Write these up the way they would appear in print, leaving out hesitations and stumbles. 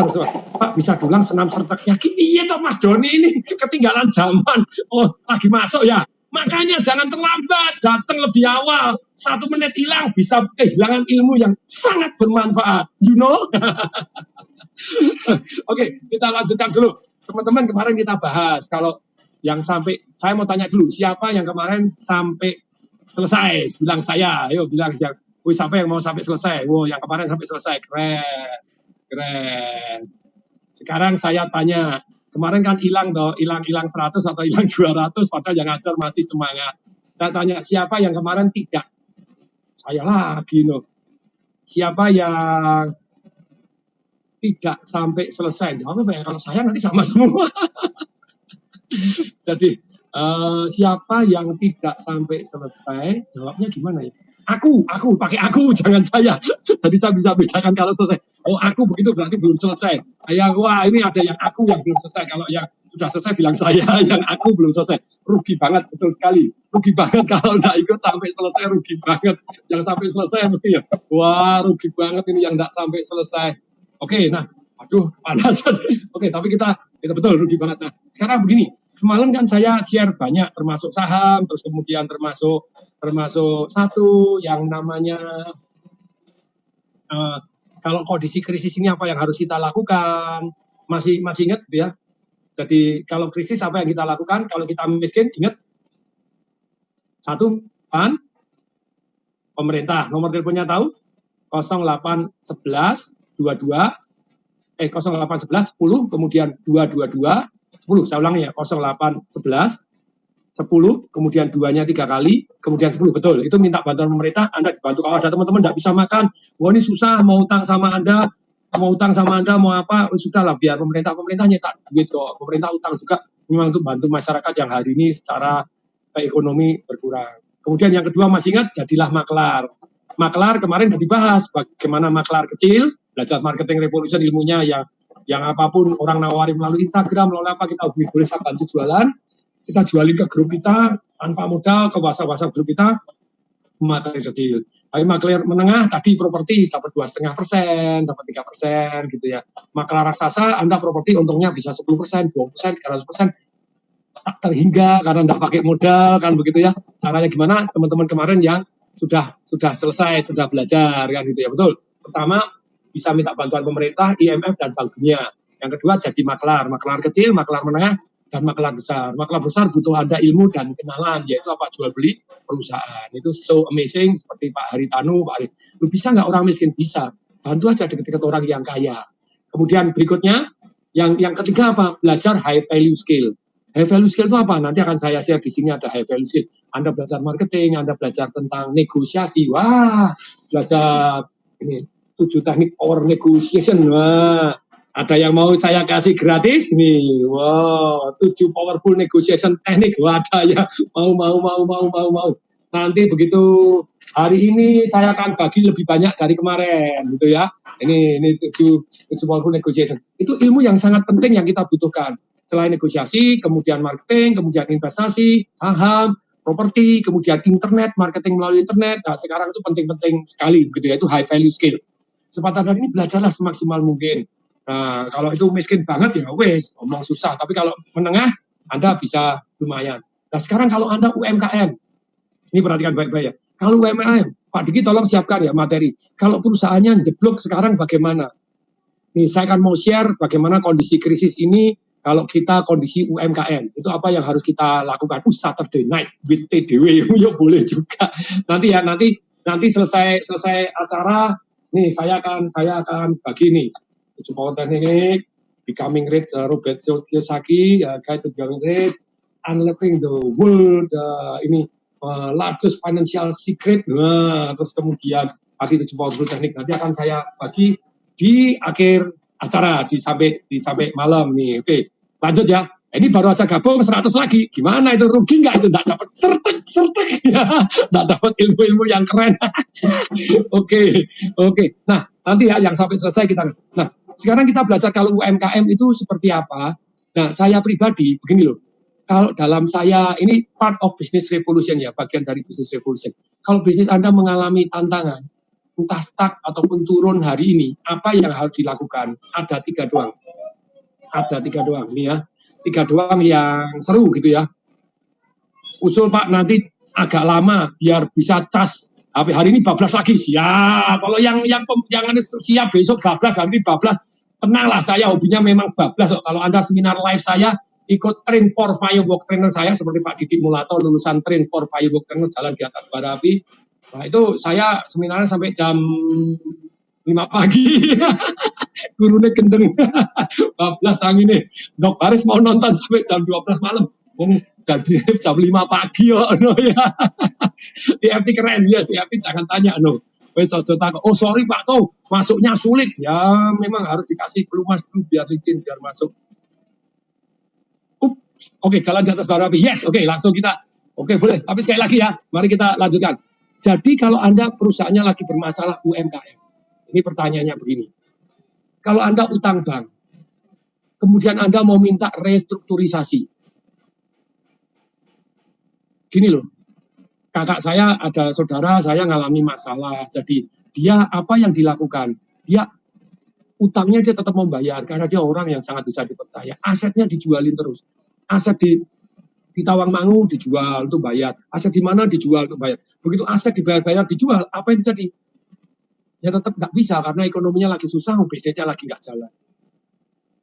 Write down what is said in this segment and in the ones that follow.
Terus, Pak bisa diulang senam serteknya. Iya toh Mas Doni ini ketinggalan zaman. Oh lagi masuk ya. Makanya jangan terlambat, datang lebih awal. 1 menit hilang bisa kehilangan ilmu yang sangat bermanfaat. You know? Oke, kita lanjutkan dulu. Teman-teman kemarin kita bahas kalau yang sampai, saya mau tanya dulu, siapa yang kemarin sampai selesai? Bilang saya, ayo bilang siapa yang mau sampai selesai? Wow, yang kemarin sampai selesai, keren. Sekarang saya tanya, kemarin kan hilang 100 atau hilang 200, padahal yang ngajar masih semangat. Saya tanya, siapa yang kemarin tidak? Saya lagi loh. Siapa yang tidak sampai selesai? Jawabnya kalau saya nanti sama semua. Jadi siapa yang tidak sampai selesai? Jawabnya gimana ya? Aku pakai aku, jangan saya. Jadi saya bisa bedakan kalau selesai. Oh aku begitu berarti belum selesai. Wah ini ada yang aku yang belum selesai. Kalau yang sudah selesai bilang saya, yang aku belum selesai. Rugi banget, betul sekali. Rugi banget kalau nggak ikut sampai selesai, rugi banget. Yang sampai selesai mesti ya. Wah rugi banget ini yang nggak sampai selesai. Oke, nah, aduh panasan. Oke, tapi kita betul rugi banget. Nah sekarang begini. Semalam kan saya share banyak, termasuk saham, terus kemudian termasuk satu yang namanya kalau kondisi krisis ini apa yang harus kita lakukan? Masih ingat ya? Jadi kalau krisis apa yang kita lakukan? Kalau kita miskin, ingat? 1, pemerintah. Nomor teleponnya tahu? 0811 0811 10 kemudian 222 10, saya ulangi ya, 0811 10, kemudian 2-nya 3 kali, kemudian 10, betul. Itu minta bantuan pemerintah, Anda dibantu. Kalau ada teman-teman tidak bisa makan, wah ini susah, mau utang sama Anda, mau apa, sudahlah, biar pemerintah nyetak duit kok. Pemerintah utang juga memang untuk bantu masyarakat yang hari ini secara ekonomi berkurang. Kemudian yang kedua, masih ingat, jadilah maklar. Maklar kemarin sudah dibahas, bagaimana maklar kecil, belajar marketing revolution ilmunya yang apapun orang nawarin melalui Instagram, melalui apa kita boleh bantu jualan, kita jualin ke grup kita tanpa modal, ke WhatsApp grup kita, materi kecil. Tapi maklar menengah tadi properti dapat 2,5%, dapat 3% gitu ya. Maklar raksasa Anda properti untungnya bisa 10%, 20%, 300%, tak terhingga karena tidak pakai modal kan begitu ya. Caranya gimana? Teman-teman kemarin yang sudah selesai, sudah belajar kan gitu ya. Betul. Pertama, bisa minta bantuan pemerintah, IMF, dan Bank Dunia. Yang kedua, jadi maklar kecil, maklar menengah, dan maklar besar. Maklar besar butuh ada ilmu dan kenalan, yaitu apa? Jual beli perusahaan. Itu so amazing, seperti Pak Haritanu, lu bisa nggak orang miskin? Bisa. Bantu aja deket-deket orang yang kaya. Kemudian berikutnya, yang ketiga apa? Belajar high value skill. High value skill itu apa? Nanti akan saya share di sini ada high value skill. Anda belajar marketing, Anda belajar tentang negosiasi. Wah, belajar ini 7 teknik power negotiation. Wah, ada yang mau saya kasih gratis nih. Wow, 7 powerful negotiation teknik. Wah, ada ya. Mau. Nanti begitu hari ini saya akan bagi lebih banyak dari kemarin gitu ya. Ini 7 powerful negotiation. Itu ilmu yang sangat penting yang kita butuhkan. Selain negosiasi, kemudian marketing, kemudian investasi, saham, properti, kemudian internet, marketing melalui internet. Nah, sekarang itu penting-penting sekali begitu ya, itu high value skill. Kesempatan hari ini belajarlah semaksimal mungkin. Nah, kalau itu miskin banget ya wes, ngomong susah. Tapi kalau menengah, Anda bisa lumayan. Nah, sekarang kalau Anda UMKM, ini perhatikan baik-baik ya. Kalau UMKM, Pak Diki tolong siapkan ya materi. Kalau perusahaannya jeblok sekarang bagaimana? Nih, saya akan mau share bagaimana kondisi krisis ini kalau kita kondisi UMKM. Itu apa yang harus kita lakukan? Saturday night with TDW, ya boleh juga. Nanti selesai acara, nih saya akan bagi nih 7 power teknik, becoming rich, Robert Kiyosaki, guide to becoming rich, unlocking the world, ini largest financial secret. Nah, terus kemudian tadi 7 power teknik nanti akan saya bagi di akhir acara sampai malam nih. Oke, lanjut ya. Ini baru aja gabung 100 lagi. Gimana itu, rugi nggak itu? Nggak dapat sertek ya. Nggak dapat ilmu-ilmu yang keren. Oke. Nah, nanti ya yang sampai selesai kita. Nah, sekarang kita belajar kalau UMKM itu seperti apa. Nah, saya pribadi begini loh. Kalau dalam saya ini part of business revolution ya, bagian dari business revolution. Kalau bisnis Anda mengalami tantangan, entah stuck ataupun turun hari ini, apa yang harus dilakukan? Ada 3 doang. Ada 3 doang nih ya. 3 doang yang seru gitu ya. Usul Pak nanti agak lama biar bisa cas HP hari ini bablas lagi. Siap. Kalau yang siap besok bablas, nanti bablas. Tenanglah, saya hobinya memang bablas. Kalau Anda seminar live saya ikut train for firework trainer saya seperti Pak Didik Mulato, lulusan train for firework trainer jalan di atas bara api. Nah, itu saya seminarnya sampai jam 5 pagi. Gurunya gendeng. Bablas angin nih. Dok Baris mau nonton sampai jam 12 malam. Dari jam 5 pagi ya. TFT keren ya, TFT jangan tanya no. Wes aja takut. Oh sorry Pak Toh, masuknya sulit. Ya memang harus dikasih pelumas dulu biar licin biar masuk. Oke, jalan di atas bara api. Yes, oke, langsung kita. Oke, boleh. Tapi sekali lagi ya, mari kita lanjutkan. Jadi kalau Anda perusahaannya lagi bermasalah UMKM, ini pertanyaannya begini. Kalau Anda utang bank, kemudian Anda mau minta restrukturisasi. Gini loh, kakak saya ada saudara saya ngalami masalah. Jadi dia apa yang dilakukan? Dia utangnya dia tetap membayar karena dia orang yang sangat bisa dipercaya. Asetnya dijualin terus. Aset di Tawangmangu dijual untuk bayar, aset di mana dijual untuk bayar. Begitu aset dibayar dijual, apa yang terjadi? Ya tetap nggak bisa karena ekonominya lagi susah, bisnisnya lagi nggak jalan.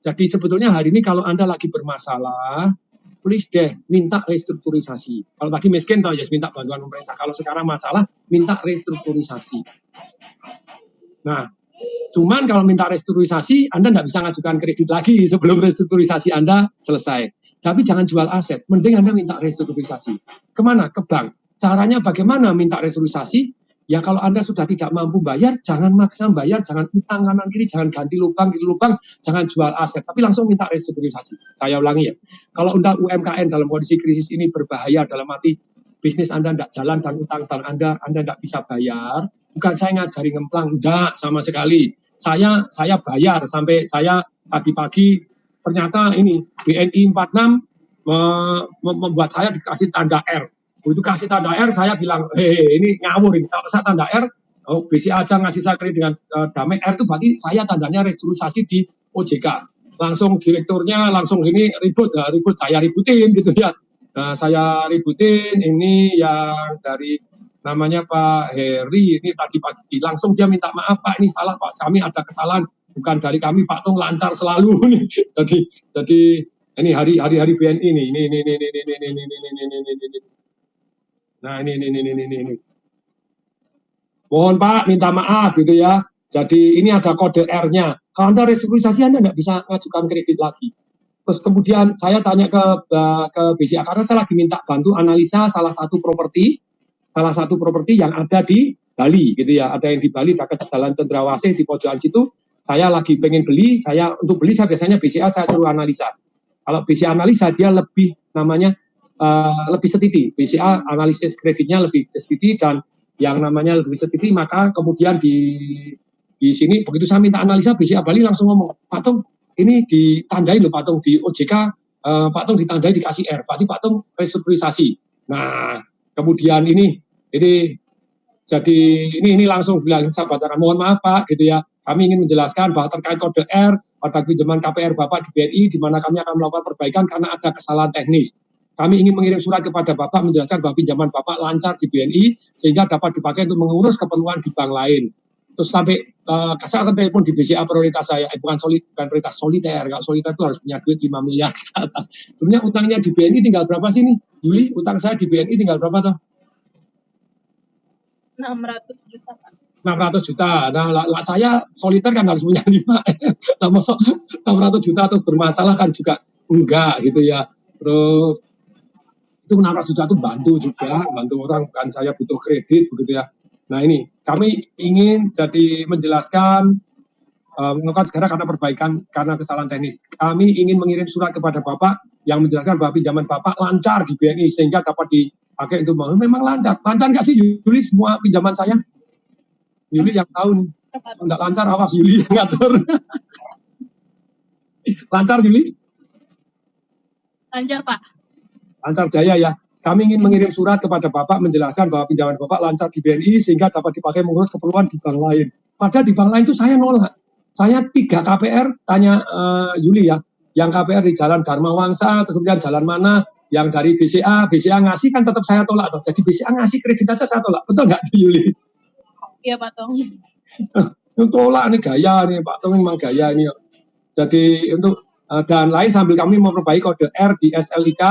Jadi sebetulnya hari ini kalau Anda lagi bermasalah, please deh minta restrukturisasi. Kalau lagi miskin toh ya minta bantuan pemerintah. Kalau sekarang masalah, minta restrukturisasi. Nah, cuman kalau minta restrukturisasi, Anda nggak bisa ngajukan kredit lagi sebelum restrukturisasi Anda selesai. Tapi jangan jual aset, mending Anda minta restrukturisasi. Kemana? Ke bank. Caranya bagaimana minta restrukturisasi? Ya kalau Anda sudah tidak mampu bayar, jangan maksa bayar, jangan utang kanan kiri, jangan ganti lubang, jangan jual aset, tapi langsung minta restrukturisasi. Saya ulangi ya, kalau Anda UMKM dalam kondisi krisis ini berbahaya dalam arti bisnis Anda tidak jalan dan utang Anda tidak bisa bayar, bukan saya ngajari ngemplang, enggak sama sekali. Saya bayar sampai saya tadi pagi ternyata ini BNI 46 membuat saya dikasih tanda R. Begitu kasih tanda R, saya bilang, ini ngawur ini. Kalau saya tanda R, BCA aja ngasih saya kredit dengan damai R itu berarti saya tandanya restrukturisasi di OJK. Langsung direkturnya langsung ini ribut saya ributin gitu ya. Nah, saya ributin ini yang dari namanya Pak Heri ini tadi pagi langsung dia minta maaf Pak, ini salah Pak, kami ada kesalahan, bukan dari kami Pak Tung lancar selalu nih. Jadi ini hari BNI ini. Nah ini. Mohon Pak minta maaf gitu ya. Jadi ini ada kode R-nya. Kalau Anda restrukturisasi Anda nggak bisa ngajukan kredit lagi. Terus kemudian saya tanya ke BCA karena saya lagi minta bantu analisa salah satu properti yang ada di Bali gitu ya. Ada yang di Bali dekat Jalan Cendrawasih di pojokan situ. Saya lagi pengen beli, untuk beli saya biasanya BCA saya suruh analisa. Kalau BCA analisa dia lebih namanya lebih setiti. BCA analisis kreditnya lebih setiti dan yang namanya lebih setiti, maka kemudian di sini begitu saya minta analisa BCA Bali langsung ngomong, Pak Tung ini ditandai loh Pak Tung di OJK, Pak Tung ditandai dikasih R, berarti Pak Tung restrukturisasi. Nah kemudian ini jadi ini langsung bilang sahabat, mohon maaf Pak gitu ya, kami ingin menjelaskan bahwa terkait kode R pada pinjaman KPR Bapak di BNI di mana kami akan melakukan perbaikan karena ada kesalahan teknis. Kami ingin mengirim surat kepada Bapak menjelaskan bahwa pinjaman Bapak lancar di BNI sehingga dapat dipakai untuk mengurus keperluan di bank lain. Terus sampai saya akan telepon di BCA prioritas saya, bukan prioritas soliter. Kalau soliter itu harus punya duit 5 miliar ke atas. Sebenarnya utangnya di BNI tinggal berapa sih nih? Juli, utang saya di BNI tinggal berapa tuh? 600 juta Pak. 600 juta. Nah, saya soliter kan harus punya 5. Nah, masuk 600 juta terus bermasalah kan juga enggak gitu ya. Terus itu 600 juta itu bantu orang, bukan saya butuh kredit begitu ya. Nah ini kami ingin jadi menjelaskan melakukan segera karena perbaikan karena kesalahan teknis. Kami ingin mengirim surat kepada Bapak yang menjelaskan bahwa pinjaman Bapak lancar di BNI sehingga dapat dipakai untuk bangun. Memang lancar nggak sih Yuli semua pinjaman saya? Yuli yang tahu nih. Nggak lancar awas Yuli yang ngatur. Lancar Yuli? Lancar Pak. Lancar jaya ya. Kami ingin mengirim surat kepada Bapak menjelaskan bahwa pinjaman Bapak lancar di BNI sehingga dapat dipakai mengurus keperluan di bank lain. Padahal di bank lain itu saya nolak. Saya 3 KPR, tanya Yuli ya, yang KPR di Jalan Dharma Wangsa, kemudian jalan mana, yang dari BCA ngasih kan tetap saya tolak. Jadi BCA ngasih kredit aja saya tolak. Betul nggak Yuli? Iya Pak Tong. Tolak nih gaya nih Pak Tong, memang gaya ini. Jadi untuk dan lain sambil kami memperbaiki kode R di SLIK,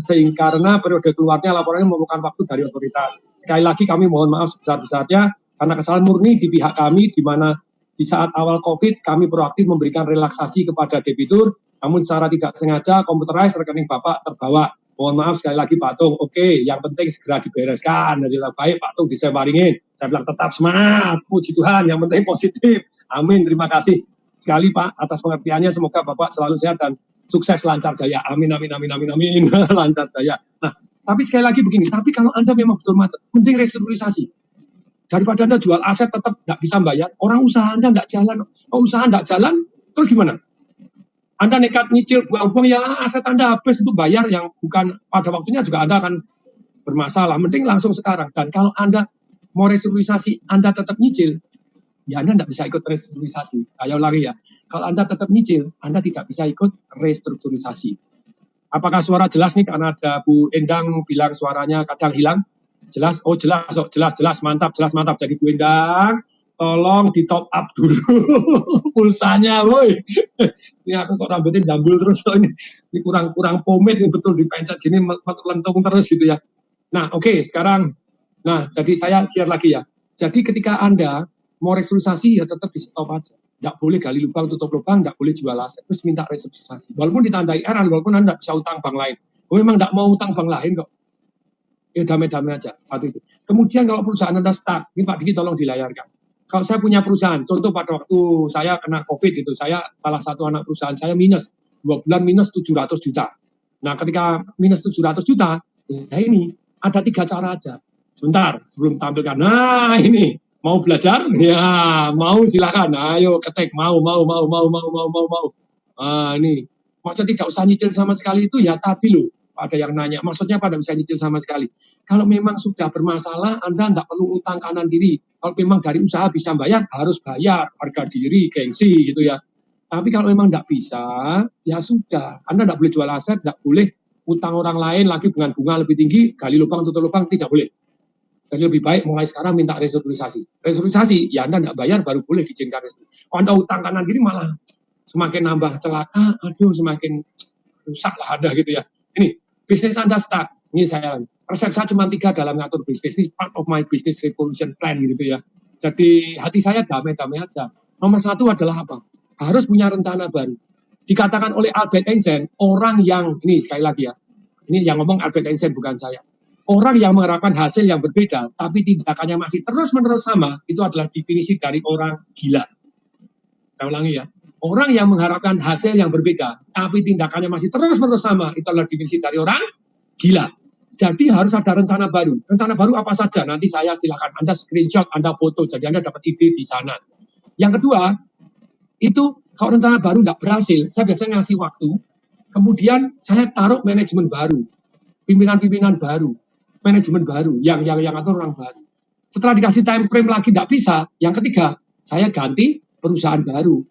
sehingga karena periode keluarnya laporannya memerlukan waktu dari otoritas. Sekali lagi kami mohon maaf sebesar-besarnya karena kesalahan murni di pihak kami, di mana di saat awal COVID kami proaktif memberikan relaksasi kepada debitur, namun secara tidak sengaja komputerized rekening Bapak terbawa. Mohon maaf sekali lagi Pak Tung. Oke, yang penting segera dibereskan. Jadi baik Pak Tung disewaringin. Saya bilang tetap semangat, puji Tuhan, yang penting positif. Amin, terima kasih sekali Pak atas pengertiannya. Semoga Bapak selalu sehat dan sukses lancar jaya. Amin, amin, amin, amin, amin. Lancar jaya. Nah, tapi sekali lagi begini, tapi kalau Anda memang betul macet, penting restrukturisasi. Daripada Anda jual aset tetap nggak bisa bayar, orang usaha Anda nggak jalan. Oh, usaha nggak jalan, terus gimana? Anda nekat nyicil, buang-buang, ya aset Anda habis untuk bayar yang bukan pada waktunya juga Anda akan bermasalah. Mending langsung sekarang. Dan kalau Anda mau restrukturisasi, Anda tetap nyicil, ya Anda tidak bisa ikut restrukturisasi. Saya ulangi ya. Kalau Anda tetap nyicil, Anda tidak bisa ikut restrukturisasi. Apakah suara jelas nih? Karena ada Bu Endang bilang suaranya kadang hilang. Jelas? Oh jelas, jelas, mantap. Jadi Bu Endang, tolong di top up dulu pulsanya, woi. Ini aku kok rambutnya jambul terus, ini kurang pomade, ini betul dipencet gini, lentung terus gitu ya. Nah oke, sekarang, nah jadi saya share lagi ya. Jadi ketika Anda mau restrukturisasi ya tetap di stop aja. Nggak boleh gali lubang, tutup lubang, nggak boleh jual aset, terus minta restrukturisasi. Walaupun ditandai R, walaupun Anda bisa utang bank lain. Memang nggak mau utang bank lain kok. Ya damai-damai aja, satu itu. Kemudian kalau perusahaan Anda stuck, ini Pak Diki tolong dilayarkan. Kalau saya punya perusahaan, contoh pada waktu saya kena COVID itu, saya salah satu anak perusahaan saya minus, 2 bulan minus 700 juta. Nah ketika minus 700 juta, ya ini ada 3 cara aja. Sebentar, sebelum tampilkan, nah ini. Mau belajar? Ya, mau silakan. Ayo ketik mau. Ini. Maksudnya tidak usah nyicil sama sekali itu ya tadi loh. Ada yang nanya, maksudnya pada bisa nyicil sama sekali. Kalau memang sudah bermasalah, Anda tidak perlu utang kanan kiri. Kalau memang dari usaha bisa bayar, harus bayar. Harga diri, gengsi gitu ya. Tapi kalau memang tidak bisa, ya sudah. Anda tidak boleh jual aset, tidak boleh utang orang lain lagi dengan bunga lebih tinggi, gali lubang, tutup lubang, tidak boleh. Jadi lebih baik mulai sekarang minta restrukturisasi. Restrukturisasi, ya Anda tidak bayar baru boleh diizinkan restrukturisasi. Kalau Anda utang kanan kiri malah semakin nambah celaka, aduh semakin rusak lah Anda gitu ya. Ini, bisnis Anda stuck. Ini saya, resep saya cuma 3 dalam ngatur bisnis. Ini part of my business revolution plan gitu ya. Jadi hati saya damai-damai aja. Nomor 1 adalah apa? Harus punya rencana baru. Dikatakan oleh Albert Einstein, orang yang, ini sekali lagi ya, ini yang ngomong Albert Einstein bukan saya. Orang yang mengharapkan hasil yang berbeda, tapi tindakannya masih terus-menerus sama, itu adalah definisi dari orang gila. Saya ulangi ya. Orang yang mengharapkan hasil yang berbeda, tapi tindakannya masih terus-menerus sama, itu adalah definisi dari orang gila. Jadi harus ada rencana baru. Rencana baru apa saja? Nanti saya silakan Anda screenshot, Anda foto, jadi Anda dapat ide di sana. Yang kedua, itu kalau rencana baru tidak berhasil, saya biasanya ngasih waktu, kemudian saya taruh manajemen baru, pimpinan-pimpinan baru, manajemen baru, yang atur orang baru. Setelah dikasih time frame lagi tidak bisa, yang ketiga, saya ganti perusahaan baru.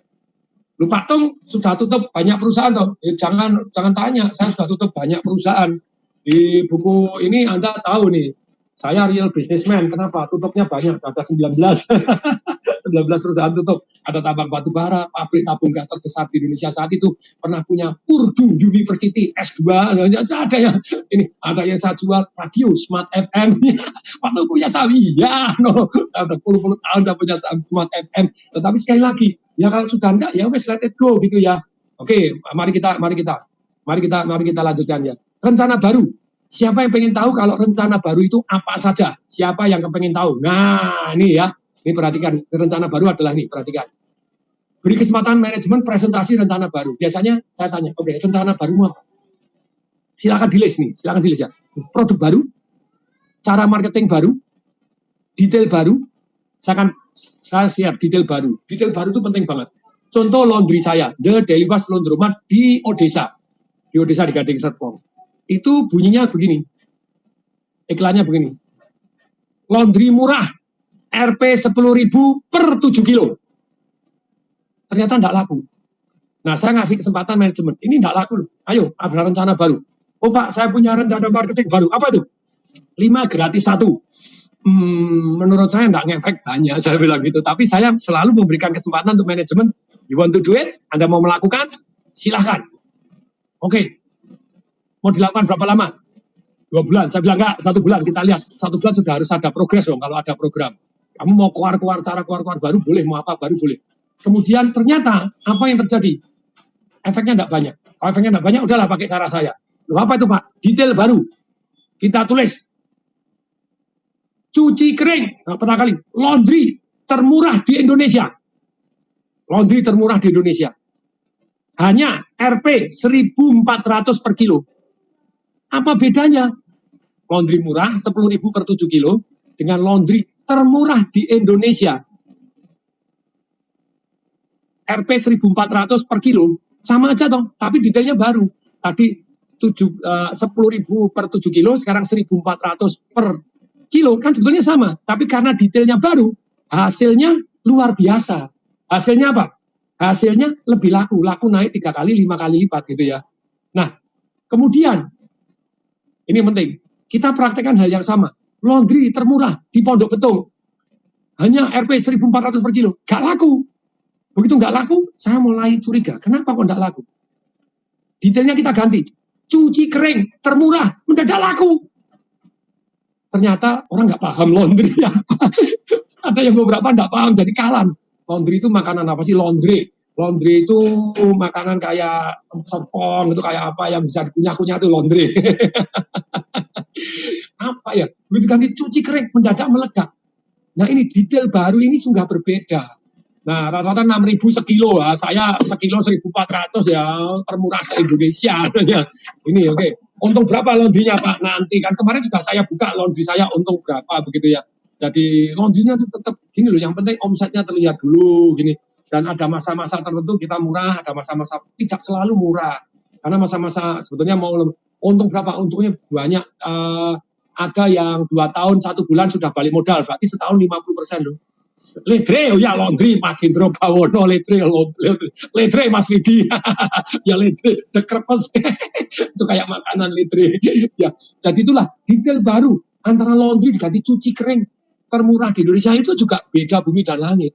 Lu Pak Tung sudah tutup banyak perusahaan toh. Jangan tanya, saya sudah tutup banyak perusahaan. Di buku ini Anda tahu nih, saya real businessman. Kenapa? Tutupnya banyak, ada 19. 19 perusahaan tutup. Ada tambang batu bara, pabrik tabung gas terbesar di Indonesia saat itu pernah punya Purdue University S2. Ada yang ini, ada yang saya jual radio Smart FM. Waktu punya sawi, ya, no, saya udah puluh tahun udah punya Smart FM. Tetapi sekali lagi, ya kalau sudah enggak, ya wes let it go gitu ya. Oke, mari kita lanjutkan ya. Rencana baru. Siapa yang pengen tahu kalau rencana baru itu apa saja? Siapa yang pengen tahu? Nah, ini ya. Ini perhatikan, rencana baru adalah ini, perhatikan. Beri kesempatan manajemen presentasi rencana baru. Biasanya saya tanya, oke, rencana baru apa? Silakan di list nih, silakan di list ya. Produk baru, cara marketing baru, detail baru. Saya siap detail baru. Detail baru itu penting banget. Contoh laundry saya, The Daily Wash Laundromat di Odessa. Di Odessa di Gading Serpong. Itu bunyinya begini. Iklannya begini. Laundry murah, Rp 10.000 per 7 kilo. Ternyata tidak laku. Nah, saya ngasih kesempatan manajemen. Ini tidak laku. Ayo, ada rencana baru. Oh Pak, saya punya rencana marketing baru. Apa itu? 5 gratis 1. Menurut saya tidak ngefek banyak, saya bilang gitu. Tapi saya selalu memberikan kesempatan untuk manajemen. You want to do it? Anda mau melakukan? Silahkan. Oke. Mau dilakukan berapa lama? 2 bulan. Saya bilang enggak, 1 bulan. Kita lihat. 1 bulan sudah harus ada progres dong kalau ada program. Kamu mau keluar-keluar, cara keluar-keluar baru boleh, mau apa baru boleh. Kemudian ternyata apa yang terjadi? Efeknya tidak banyak. Kalau efeknya tidak banyak, udahlah pakai cara saya. Loh, apa itu Pak? Detail baru. Kita tulis. Cuci kering, nah, pernah kali, laundry termurah di Indonesia. Laundry termurah di Indonesia. Hanya Rp 1.400 per kilo. Apa bedanya? Laundry murah 10.000 per 7 kilo dengan laundry termurah di Indonesia. Rp 1.400 per kilo. Sama aja dong, tapi detailnya baru. Tadi 10.000 per 7 kilo, sekarang 1.400 per kilo, kan sebetulnya sama. Tapi karena detailnya baru, hasilnya luar biasa. Hasilnya apa? Hasilnya lebih laku. Laku naik 3 kali, 5 kali lipat gitu ya. Nah, kemudian, ini yang penting, kita praktekkan hal yang sama. Laundry termurah di Pondok Betung. Hanya Rp 1.400 per kilo. Gak laku. Begitu nggak laku, saya mulai curiga. Kenapa kok nggak laku? Detailnya kita ganti. Cuci kering, termurah, mendadak laku. Ternyata orang nggak paham laundry apa. Ada yang beberapa nggak paham, jadi kalan. Laundry itu makanan apa sih? Laundry. Laundry itu makanan kayak sopong, itu kayak apa yang bisa dikunyah-kunyah itu laundry. Apa ya? Begitu ganti cuci kering, mendadak meledak. Nah ini detail baru ini sudah berbeda. Nah, rata-rata 6.000 sekilo ya. Saya sekilo 1.400 ya, termurah se-Indonesia. Ini oke. Untung berapa laundrynya Pak? Nanti kan kemarin juga saya buka laundry saya untung berapa begitu ya. Jadi laundrynya tuh tetap gini loh, yang penting omsetnya terlihat dulu gini. Dan ada masa-masa tertentu kita murah, ada masa-masa tidak selalu murah. Karena masa-masa sebetulnya mau untung berapa? Untungnya banyak. Ada yang 2 tahun, 1 bulan sudah balik modal. Berarti setahun 50% loh. Ledre, oh ya laundry Mas Indro Bawono, ledre Mas Widi, ya ledre, dekrepes, itu kayak makanan ledre, ya. Jadi itulah detail baru antara laundry diganti cuci kering termurah di Indonesia itu juga beda bumi dan langit.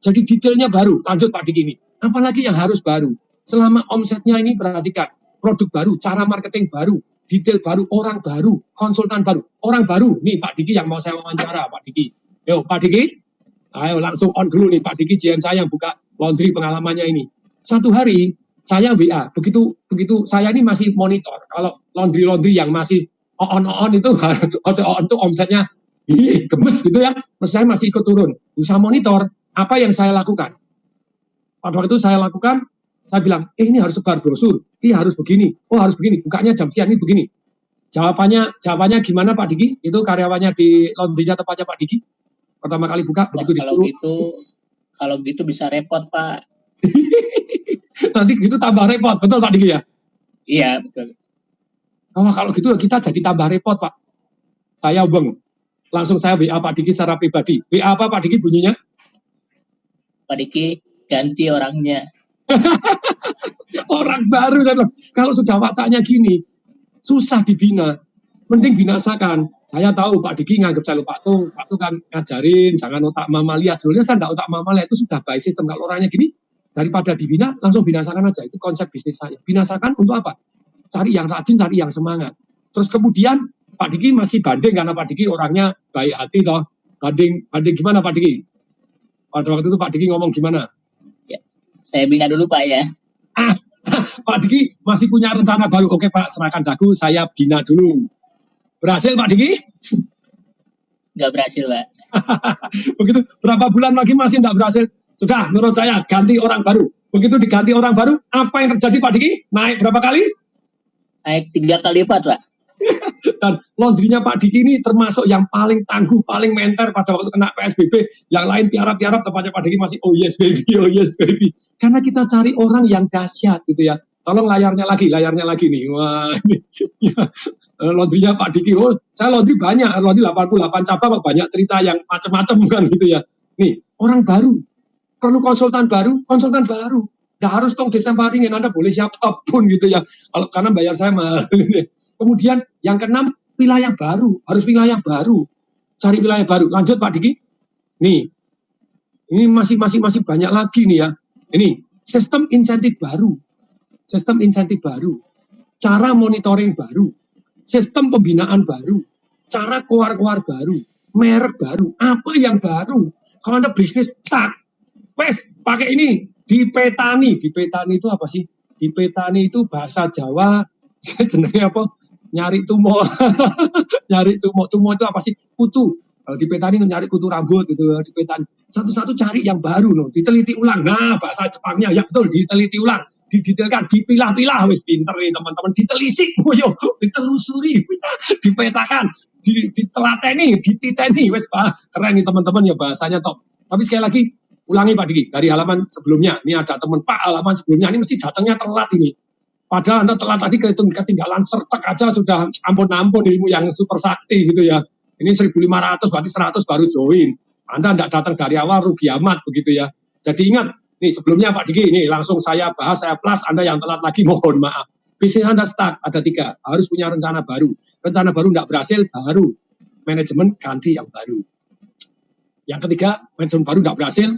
Jadi detailnya baru. Lanjut Pak Diki ini. Apalagi yang harus baru? Selama omsetnya ini perhatikan produk baru, cara marketing baru, detail baru, orang baru, konsultan baru, orang baru. Nih Pak Diki yang mau saya wawancara Pak Diki. Yo Pak Diki. Ayo langsung on dulu nih Pak Diki GM saya yang buka laundry pengalamannya ini. Satu hari saya WA, begitu saya ini masih monitor. Kalau laundry yang masih on itu on itu omsetnya gemes gitu ya. Saya masih ikut turun. Bisa monitor apa yang saya lakukan. Pada waktu itu saya lakukan, saya bilang, ini harus sebar brosur, ini harus begini, oh harus begini, bukanya jam sekian ini begini. Jawabannya gimana Pak Diki? Itu karyawannya di laundry-nya tempatnya Pak Diki. Pertama kali buka, begitu disuruh. Kalau gitu bisa repot Pak. Nanti gitu tambah repot, betul Pak Diki ya? Iya betul. Oh kalau gitu kita jadi tambah repot Pak. Saya langsung saya WA Pak Diki secara pribadi. WA apa Pak Diki bunyinya? Pak Diki ganti orangnya. Orang baru saya bilang. Kalau sudah wataknya gini, susah dibina. Mending binasakan. Saya tahu Pak Diki nganggap saya Pak Tung kan ngajarin jangan otak mamalia. Sebenarnya saya enggak otak mamalia, itu sudah by system. Kalau orangnya gini, daripada dibina langsung binasakan aja. Itu konsep bisnis saya. Binasakan untuk apa? Cari yang rajin, cari yang semangat. Terus kemudian Pak Diki masih banding karena Pak Diki orangnya baik hati toh. Banding gimana Pak Diki? Pada waktu itu Pak Diki ngomong gimana? Ya, saya bina dulu Pak ya. Pak Diki masih punya rencana baru. Oke Pak, serahkan dagu, saya bina dulu. Berhasil Pak Diki? Nggak berhasil Pak. Begitu berapa bulan lagi masih nggak berhasil? Sudah, menurut saya ganti orang baru. Begitu diganti orang baru, apa yang terjadi Pak Diki? Naik berapa kali? Naik 3 kali lipat Pak. Dan laundrynya Pak Diki ini termasuk yang paling tangguh, paling menter pada waktu kena PSBB. Yang lain tiarap-tiarap, tempatnya Pak Diki masih oh yes baby. Karena kita cari orang yang dahsyat gitu ya. Tolong layarnya lagi nih. Wah, ini laundrynya Pak Diki. Oh, saya laundry banyak, laundry 88 cabang, banyak cerita yang macam-macam kan gitu ya. Nih, orang baru, perlu konsultan baru. Nggak harus tong Desemberingin, Anda boleh siapapun gitu ya. Kalau karena bayar saya mahal. Kemudian yang keenam, wilayah baru, harus wilayah baru. Cari wilayah baru. Lanjut Pak Diki. Nih, ini masih banyak lagi nih ya. Ini sistem insentif baru, cara monitoring baru, sistem pembinaan baru, cara keluar baru, merek baru. Apa yang baru? Kalau Anda bisnis tak, wes pakai ini dipetani. Dipetani itu apa sih? Dipetani itu bahasa Jawa, jenenge apa? Nyari tumo. Nyari tumo itu apa sih? Kutu. Kalau dipetani nyari kutu rambut itu dipetani. Satu-satu cari yang baru loh, diteliti ulang. Nah, bahasa Jepangnya ya betul, diteliti ulang, didetailkan, dipilah-pilah, wis pinter nih teman-teman, ditelisik, boyo, ditelusuri, dipetakan, ditelateni, dititeni, wis keren nih teman-teman ya bahasanya top. Tapi sekali lagi ulangi Pak Diki dari halaman sebelumnya. Ini ada teman Pak halaman sebelumnya ini mesti datangnya telat ini. Padahal Anda telat tadi ketinggalan sertek aja sudah ampun-ampun ilmu yang super sakti gitu ya. Ini 1.500 berarti 100 baru join. Anda tidak datang dari awal rugi amat begitu ya. Jadi ingat, nih sebelumnya Pak Diki, ini langsung saya bahas, saya plus, Anda yang telat lagi mohon maaf. Bisnis Anda start, ada 3, harus punya rencana baru. Rencana baru tidak berhasil, baru. Manajemen ganti yang baru. Yang ketiga, manajemen baru tidak berhasil,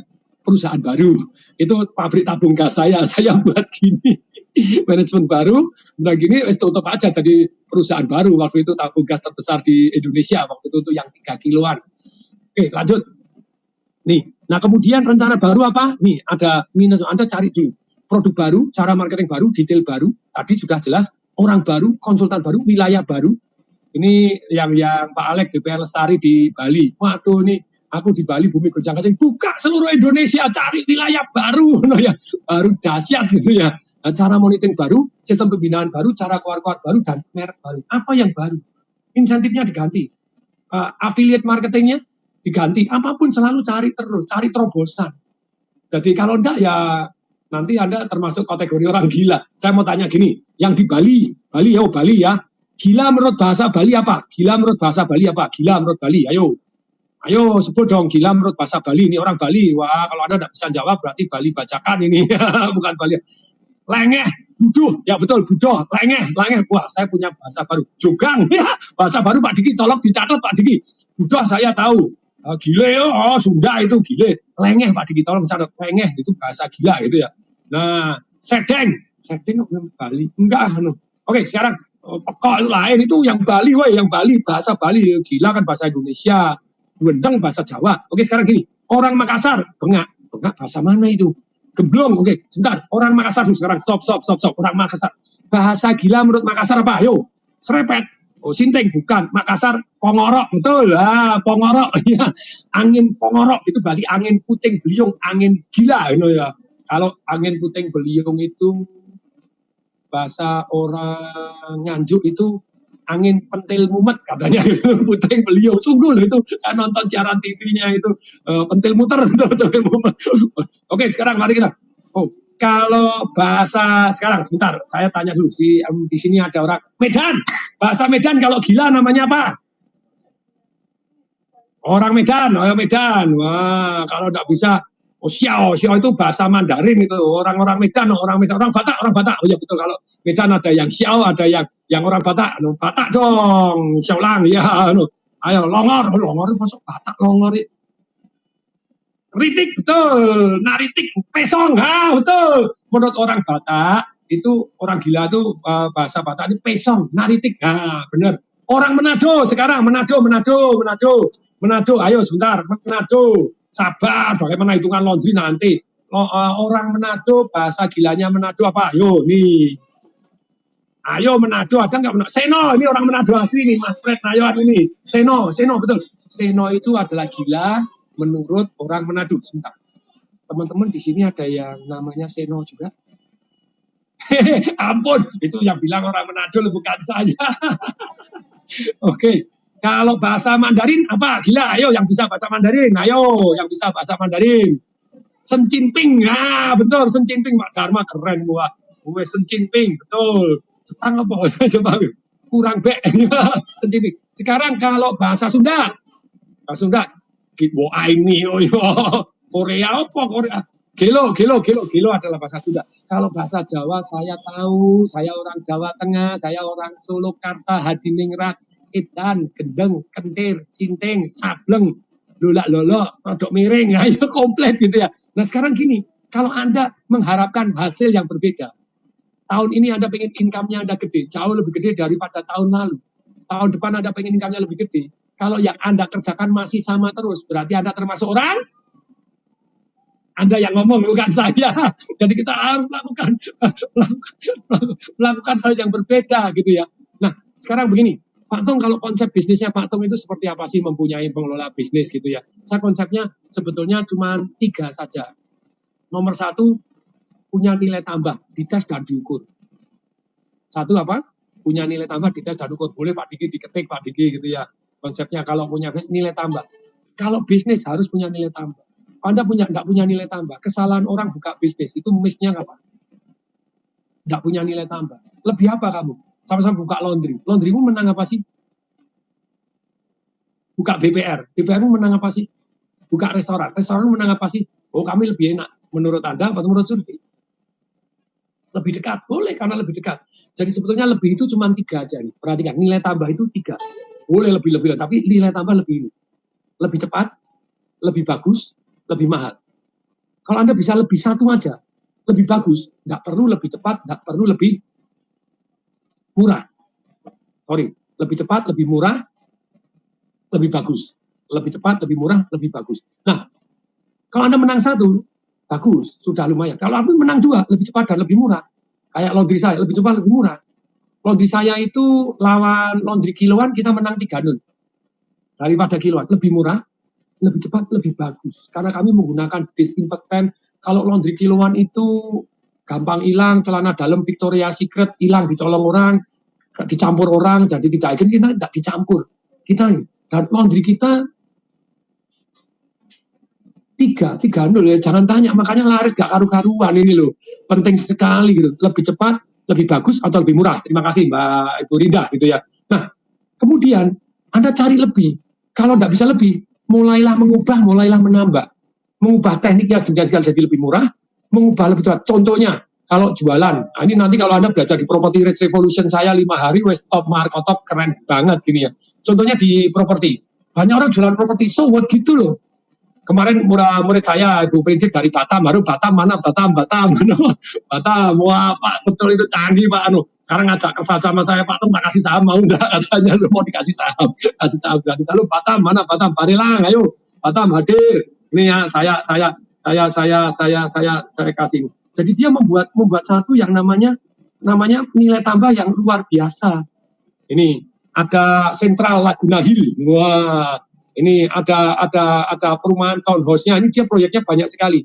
perusahaan baru. Itu pabrik tabung gas saya buat gini. Manajemen baru, udah gini, tutup aja jadi perusahaan baru. Waktu itu tabung gas terbesar di Indonesia, waktu itu yang 3 kiloan. Oke, lanjut. Nih, nah kemudian rencana baru apa? Nih, ada minus, Anda cari dulu. Produk baru, cara marketing baru, detail baru. Tadi sudah jelas, orang baru, konsultan baru, wilayah baru. Ini yang Pak Alex BPR Lestari di Bali. Waduh, nih, aku di Bali bumi goncang-gancing. Buka seluruh Indonesia, cari wilayah baru. No, ya. Baru dahsyat gitu ya. Nah, cara monitoring baru, sistem pembinaan baru, cara keluar-keluar baru, dan merek baru. Apa yang baru? Insentifnya diganti. Affiliate marketingnya diganti, apapun selalu cari terus, cari terobosan. Jadi kalau enggak ya nanti Anda termasuk kategori orang gila. Saya mau tanya gini, yang di Bali ya, gila menurut bahasa Bali apa? Gila menurut bahasa Bali apa? Gila menurut Bali, ayo sebut dong gila menurut bahasa Bali. Ini orang Bali, wah kalau Anda tidak bisa jawab berarti Bali bacakan ini, bukan Bali. Lengeh, buduh, ya betul, budoh, lengeh, wah saya punya bahasa baru. Jugang, ya bahasa baru Pak Diki, tolong dicatat Pak Diki. Budoh saya tahu. Gile, Sunda itu gile. Lengeh Pak Diki, tolong catat. Lengeh itu bahasa gila gitu ya. Nah, sedeng Bali, enggak. Oke, sekarang pekok lain itu yang Bali, bahasa Bali. Gila kan bahasa Indonesia. Gendeng bahasa Jawa. Oke, sekarang gini, orang Makassar, bengak bahasa mana itu? Gemblong, oke, sebentar. Orang Makassar dulu sekarang, stop. Orang Makassar. Bahasa gila menurut Makassar apa? Ayo, serepet. Oh, Sinting, bukan. Makassar, pongorok, betul. Pongorok, ya. Angin pongorok, itu berarti angin puting beliung, angin gila, ya. Kalau angin puting beliung itu, bahasa orang Nganjuk itu, angin pentil mumet, katanya. Puting beliung, sungguh loh itu. Saya nonton siaran TV-nya itu, pentil muter, pentil mumet. Oke, sekarang mari kita. Kalau bahasa sekarang, sebentar, saya tanya dulu. Di sini ada orang Medan. Bahasa Medan kalau gila namanya apa? Orang Medan, Medan. Wah, kalau tidak bisa, xiao itu bahasa Mandarin itu. Orang Medan, orang Batak. Oh ya betul, kalau Medan ada yang xiao, ada yang orang Batak. Batak dong, xiaolang ya. Ayo longor itu masuk Batak, longor itu. Ritik, betul. Naritik, pesong, betul. Menurut orang Batak, itu orang gila itu bahasa Batak ini pesong, naritik. Benar. Orang Manado sekarang, Manado. Ayo sebentar, Manado. Sabar, bagaimana hitungan laundry nanti. Orang Manado, bahasa gilanya Manado apa? Ayo Manado, ada nggak Manado? Seno, ini orang Manado asli nih, Mas Fred Nayon ini. Seno, betul. Seno itu adalah gila menurut orang Manado. Sebentar. Teman-teman di sini ada yang namanya Seno juga. Ampun, itu yang bilang orang Manado bukan saya. Oke. Kalau bahasa Mandarin apa? Gila, ayo yang bisa bahasa Mandarin. Ayo yang bisa bahasa Mandarin. Sen Jinping. Betul, Sen Jinping Pak Dharma keren gua. Wes Cimping, betul. Jepang apa? Jepang. Kurang be. Cimping. Sekarang kalau bahasa Sunda, ini, Korea apa? Korea. Gelo adalah bahasa Sunda. Kalau bahasa Jawa saya tahu, saya orang Jawa Tengah, saya orang Solokarta, Hadiningrat, Edan, Gendeng, Kentir, Sinting, Sableng, lolak, produk miring, ayo komplit gitu ya. Nah sekarang gini, kalau Anda mengharapkan hasil yang berbeda, tahun ini Anda pengen income-nya Anda gede, jauh lebih gede daripada tahun lalu. Tahun depan Anda pengen income-nya lebih gede. Kalau yang Anda kerjakan masih sama terus, berarti Anda termasuk orang Anda yang ngomong, bukan saya. Jadi kita harus melakukan hal yang berbeda gitu ya. Nah, sekarang begini, Pak Tung, kalau konsep bisnisnya Pak Tung itu seperti apa sih mempunyai pengelola bisnis gitu ya? Saya konsepnya sebetulnya cuma 3 saja. Nomor 1, punya nilai tambah, dites dan diukur. 1 apa? Punya nilai tambah, dites dan diukur. Boleh Pak Diki diketik, Pak Diki gitu ya. Konsepnya kalau punya bisnis nilai tambah. Kalau bisnis harus punya nilai tambah. Anda nggak punya nilai tambah. Kesalahan orang buka bisnis itu miss-nya apa? Nggak punya nilai tambah. Lebih apa kamu? Sama-sama buka laundry. Laundrymu menang apa sih? Buka BPR. BPRmu menang apa sih? Buka restoran. Restoranmu menang apa sih? Oh, kami lebih enak. Menurut Anda atau menurut survei? Lebih dekat. Boleh karena lebih dekat. Jadi sebetulnya lebih itu cuma 3 aja nih. Perhatikan, nilai tambah itu 3. Boleh lebih, tapi nilai tambah lebih ini. Lebih cepat, lebih bagus, lebih mahal. Kalau Anda bisa lebih 1 aja, lebih bagus, nggak perlu lebih cepat, nggak perlu lebih murah. Lebih cepat, lebih murah, lebih bagus. Lebih cepat, lebih murah, lebih bagus. Nah, kalau Anda menang 1, bagus, sudah lumayan. Kalau Anda menang 2, lebih cepat dan lebih murah. Kayak laundry saya, lebih cepat, lebih murah. Laundry saya itu lawan laundry kiloan, kita menang 3-0. Daripada kiloan, lebih murah, lebih cepat, lebih bagus. Karena kami menggunakan disinfektan. Kalau laundry kiloan itu gampang hilang, celana dalam Victoria's Secret hilang, dicolong orang, dicampur orang, jadi tidak, kita tidak dicampur. Dan laundry kita 3-0 ya, jangan tanya, makanya laris gak karu-karuan ini loh. Penting sekali gitu, lebih cepat, lebih bagus, atau lebih murah. Terima kasih Mbak Ibu Rinda gitu ya. Nah, kemudian Anda cari lebih. Kalau tidak bisa lebih, mulailah mengubah, mulailah menambah. Mengubah tekniknya sedemikian jadi lebih murah, mengubah lebih cepat. Contohnya, kalau jualan, nah ini nanti kalau Anda belajar di Property Rate Revolution saya 5 hari, wes top markotop, keren banget gini ya. Contohnya di properti, banyak orang jualan properti, so what gitu loh. Kemarin murid saya, Ibu Prinsip dari Batam, baru Batam, wah Pak, betul itu canggih Pak, sekarang ngajak kerja sama saya, Pak Tung tak kasih saham, mau enggak, katanya lu mau dikasih saham, kasih saham gratis. Lalu Batam, Barilang, ayo, Batam hadir, ini ya, saya kasih. Jadi dia membuat satu yang namanya nilai tambah yang luar biasa. Ini ada Sentral Laguna Hill, wah, ini ada perumahan townhouse-nya, ini dia proyeknya banyak sekali.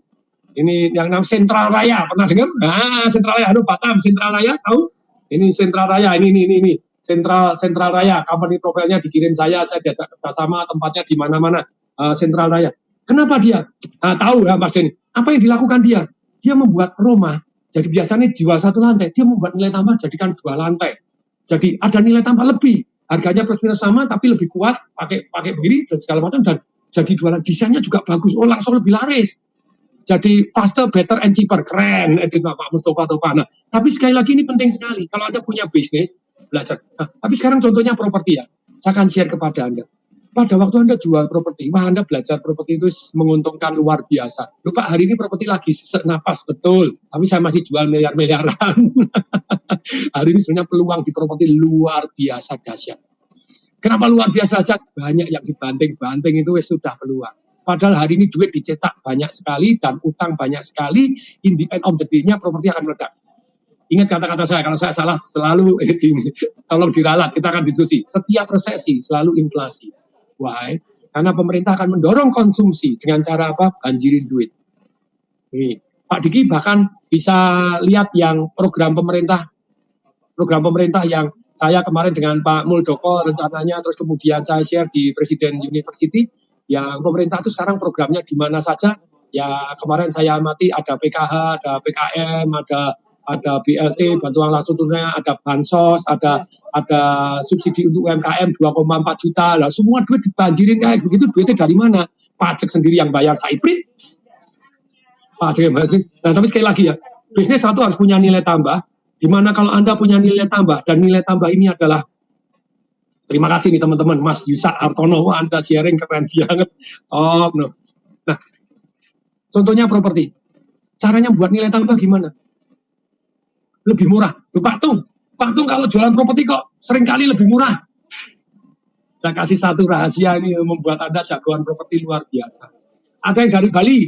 Ini yang namanya Sentral Raya, pernah dengar? Nah, Sentral Raya, Batam, Sentral Raya, tahu? Ini Sentral Raya, ini Sentral Raya, company profilnya dikirim saya diajak kerjasama, tempatnya di mana-mana, Sentral Raya. Kenapa dia? Nah, tahu ya Mas ini. Apa yang dilakukan dia? Dia membuat rumah. Jadi biasanya jual 1 lantai, dia membuat nilai tambah jadikan 2 lantai. Jadi ada nilai tambah lebih. Harganya plus minus sama tapi lebih kuat, pakai begini dan segala macam, dan jadi 2 lantai. Desainnya juga bagus. Oh, langsung lebih laris. Jadi faster, better, and cheaper. Keren, edit Pak Mustafa Topana. Tapi sekali lagi ini penting sekali. Kalau Anda punya bisnis, belajar. Nah, tapi sekarang contohnya properti ya. Saya akan share kepada Anda. Pada waktu Anda jual properti, wah Anda belajar properti itu menguntungkan luar biasa. Lupa hari ini properti lagi sesak napas, betul. Tapi saya masih jual miliar-miliaran. Hari ini sebenarnya peluang di properti luar biasa dahsyat. Kenapa luar biasa dahsyat? Banyak yang dibanting itu sudah peluang. Padahal hari ini duit dicetak banyak sekali dan utang banyak sekali. In the end of the day-nya properti akan meledak. Ingat kata-kata saya, kalau saya salah selalu tolong diralat, kita akan diskusi. Setiap resesi selalu inflasi. Why? Karena pemerintah akan mendorong konsumsi dengan cara apa? Banjirin duit. Nih, Pak Diki bahkan bisa lihat yang program pemerintah yang saya kemarin dengan Pak Muldoko rencananya, terus kemudian saya share di Presiden University, yang pemerintah itu sekarang programnya di mana saja. Ya kemarin saya amati ada PKH, ada PKM, ada ada BLT, bantuan langsung tunai, ada bansos, ada subsidi untuk UMKM 2,4 juta. Lah semua duit dibanjirin kayak begitu, duitnya dari mana? Pajak sendiri yang bayar Saiprit. Pajak yang bayar sendiri. Nah, tapi sekali lagi ya, bisnis satu harus punya nilai tambah, di mana kalau Anda punya nilai tambah, dan nilai tambah ini adalah, terima kasih nih teman-teman, Mas Yusak Hartono, Anda sharing keren banget. Oh, no. Nah, contohnya properti. Caranya buat nilai tambah gimana? Lebih murah. Pak Tung kalau jualan properti kok seringkali lebih murah. Saya kasih satu rahasia ini membuat Anda jagoan properti luar biasa. Ada yang dari Bali,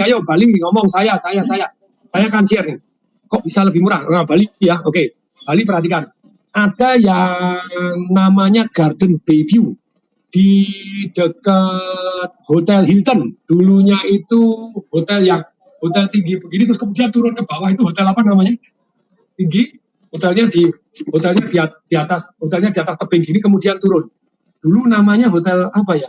ayo Bali ngomong saya akan share nih. Kok bisa lebih murah? Nah, Bali ya, oke. Bali perhatikan. Ada yang namanya Garden Bayview di dekat Hotel Hilton. Dulunya itu hotel tinggi begini, terus kemudian turun ke bawah, itu hotel apa namanya? Tinggi, hotelnya di atas tebing gini, kemudian turun. Dulu namanya hotel apa ya?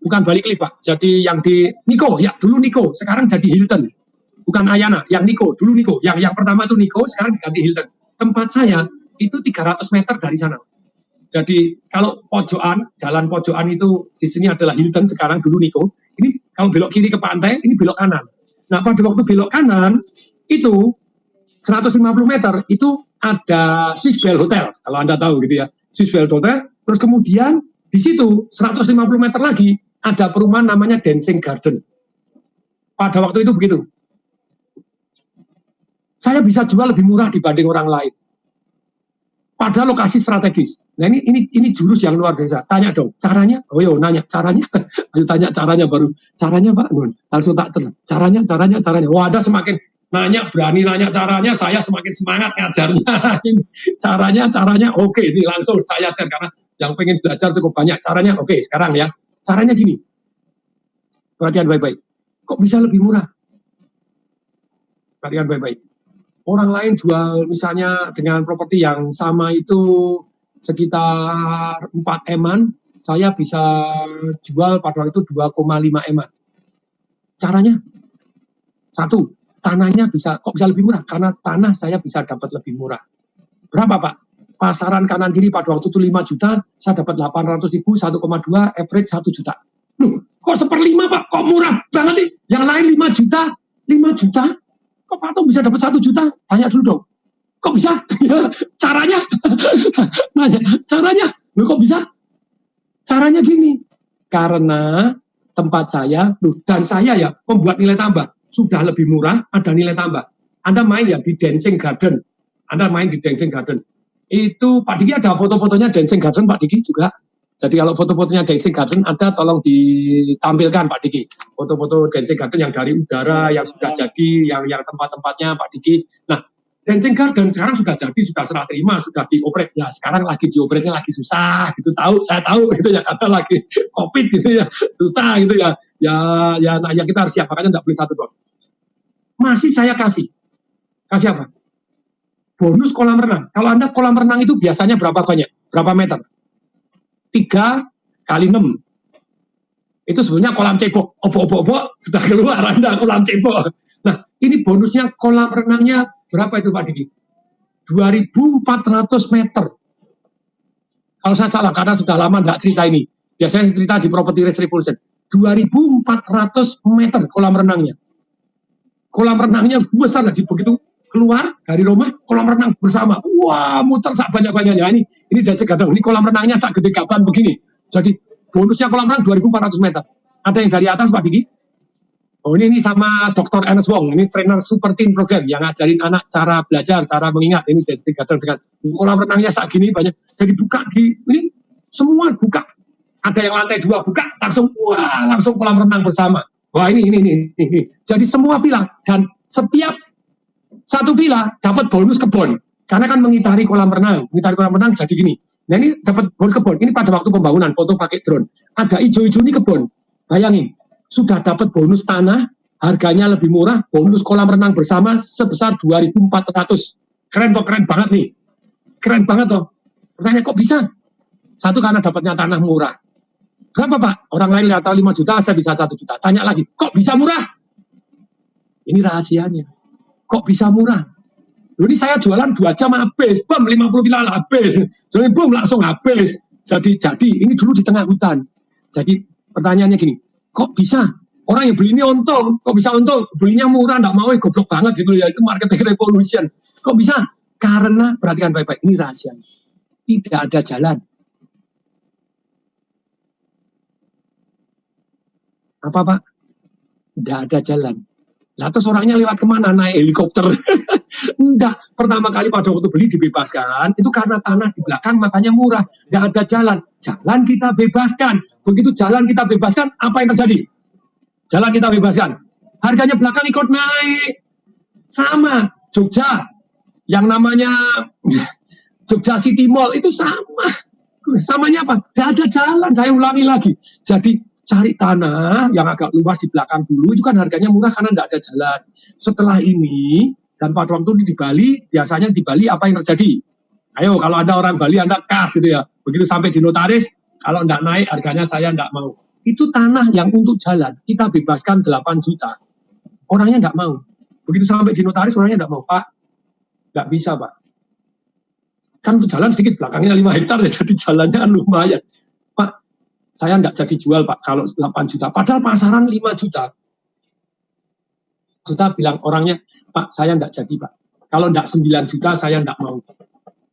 Bukan Bali Cliff, Pak. Jadi yang di Niko, ya dulu Niko, sekarang jadi Hilton. Bukan Ayana, yang Niko, dulu Niko. Yang pertama itu Niko, sekarang diganti Hilton. Tempat saya itu 300 meter dari sana. Jadi kalau jalan pojokan itu di sini adalah Hilton, sekarang dulu Niko. Ini kalau belok kiri ke pantai, ini belok kanan. Nah, pada waktu belok kanan itu 150 meter itu ada Swiss Bell Hotel, kalau Anda tahu gitu ya. Swiss Bell Hotel, terus kemudian di situ 150 meter lagi ada perumahan namanya Dancing Garden. Pada waktu itu begitu. Saya bisa jual lebih murah dibanding orang lain. Pada lokasi strategis. Nah ini jurus yang luar biasa. Tanya dong, caranya? Oh yo, nanya caranya. Tanya caranya baru. Caranya Pak Nun. Langsung tak terus. Caranya. Wah, ada semakin nanya, berani nanya caranya, saya semakin semangat ngajarnya. caranya, oke, ini langsung saya share karena yang pengen belajar cukup banyak. Caranya, oke, sekarang ya. Caranya gini. Perhatian baik-baik. Kok bisa lebih murah? Perhatian baik-baik. Orang lain jual misalnya dengan properti yang sama itu sekitar 4 M-an, saya bisa jual pada waktu itu 2,5 M-an. Caranya? Satu, tanahnya kok bisa lebih murah? Karena tanah saya bisa dapat lebih murah. Berapa Pak? Pasaran kanan kiri pada waktu itu 5 juta, saya dapat 800.000, 1,2, average 1 juta. Loh, kok 1/5 Pak? Kok murah banget nih? Yang lain 5 juta? Kok Pak Tung bisa dapat 1 juta? Tanya dulu dong. Kok bisa? Caranya? Nanya, caranya? Loh, kok bisa? Caranya gini. Karena tempat saya, dan saya ya membuat nilai tambah. Sudah lebih murah, ada nilai tambah. Anda main ya di Dancing Garden. Itu Pak Diki ada foto-fotonya Dancing Garden, Pak Diki juga. Jadi kalau foto-fotonya Dancing Garden ada, tolong ditampilkan Pak Diki. Foto-foto Dancing Garden yang dari udara, yang sudah jadi, yang tempat-tempatnya Pak Diki. Nah, Dancing Garden sekarang sudah jadi, sudah serah terima, sudah dioperate. Ya sekarang lagi dioperate lagi susah gitu, saya tahu gitu ya, kata lagi COVID gitu ya, susah gitu ya. Ya kita harus siap, makanya nggak beli satu doang. Masih saya kasih apa? Bonus kolam renang. Kalau Anda kolam renang itu biasanya berapa banyak? Berapa meter? 3 kali 6. Itu sebenarnya kolam cebok. Obok sudah keluar Anda kolam cebok. Nah, ini bonusnya kolam renangnya berapa itu Pak Diki? 2.400 meter. Kalau saya salah, karena sudah lama nggak cerita ini. Biasanya cerita di Property Risk Revolution. 2.400 meter kolam renangnya. Kolam renangnya besar, jadi begitu keluar dari rumah, kolam renang bersama. Wah, muter sak banyak-banyaknya. Ini Dancing Garden. Ini kolam renangnya sak gede gaban begini. Jadi bonusnya kolam renang 2.400 meter. Ada yang dari atas Pak Diki? Oh, ini sama Dr. Ernest Wong. Ini trainer Super Teen Program yang ngajarin anak cara belajar, cara mengingat. Ini Dancing Garden dengan kolam renangnya sak gini banyak. Jadi buka ini semua buka. Ada yang lantai 2 buka, langsung kolam renang bersama. Wah, ini. Jadi semua villa, dan setiap satu villa dapat bonus kebun. Karena kan mengitari kolam renang jadi gini. Nah, ini dapat bonus kebun. Ini pada waktu pembangunan, foto pakai drone. Ada hijau-hijau ini kebun. Bayangin, sudah dapat bonus tanah, harganya lebih murah, bonus kolam renang bersama sebesar 2.400. Keren banget nih. Keren banget toh. Pertanyaan kok bisa? Satu, karena dapatnya tanah murah. Berapa Pak? Orang lain lihat 5 juta, saya bisa 1 juta. Tanya lagi, kok bisa murah? Ini rahasianya. Kok bisa murah? Ini saya jualan 2 jam habis, bom 50 viral habis. Jadi bom langsung habis. Jadi ini dulu di tengah hutan. Jadi pertanyaannya gini, kok bisa orang yang beli ini untung? Kok bisa untung? Belinya murah, nggak mau, goblok banget gitu ya. Itu marketing revolution. Kok bisa? Karena, perhatikan baik-baik, ini rahasia. Tidak ada jalan. Apa Pak? Tidak ada jalan. Lah terus orangnya lewat kemana? Naik helikopter. Enggak. Pertama kali pada waktu beli dibebaskan, itu karena tanah di belakang makanya murah. Enggak ada jalan. Jalan kita bebaskan. Begitu jalan kita bebaskan, apa yang terjadi? Jalan kita bebaskan. Harganya belakang ikut naik. Sama. Jogja. Yang namanya Jogja City Mall itu sama. Samanya apa? Enggak ada jalan. Saya ulangi lagi. Jadi cari tanah yang agak luas di belakang dulu, itu kan harganya murah karena tidak ada jalan. Setelah ini, dan pada waktu di Bali, biasanya di Bali apa yang terjadi? Ayo, kalau ada orang Bali, Anda kas gitu ya. Begitu sampai di notaris, kalau tidak naik, harganya saya tidak mau. Itu tanah yang untuk jalan, kita bebaskan 8 juta. Orangnya tidak mau. Begitu sampai di notaris, orangnya tidak mau. Pak, tidak bisa Pak. Kan untuk jalan sedikit, belakangnya 5 hektar, ya, jadi jalannya kan lumayan. Pak, saya tidak jadi jual Pak kalau 8 juta. Padahal pasaran 5 juta. Juta bilang orangnya, Pak saya tidak jadi Pak. Kalau tidak 9 juta saya tidak mau.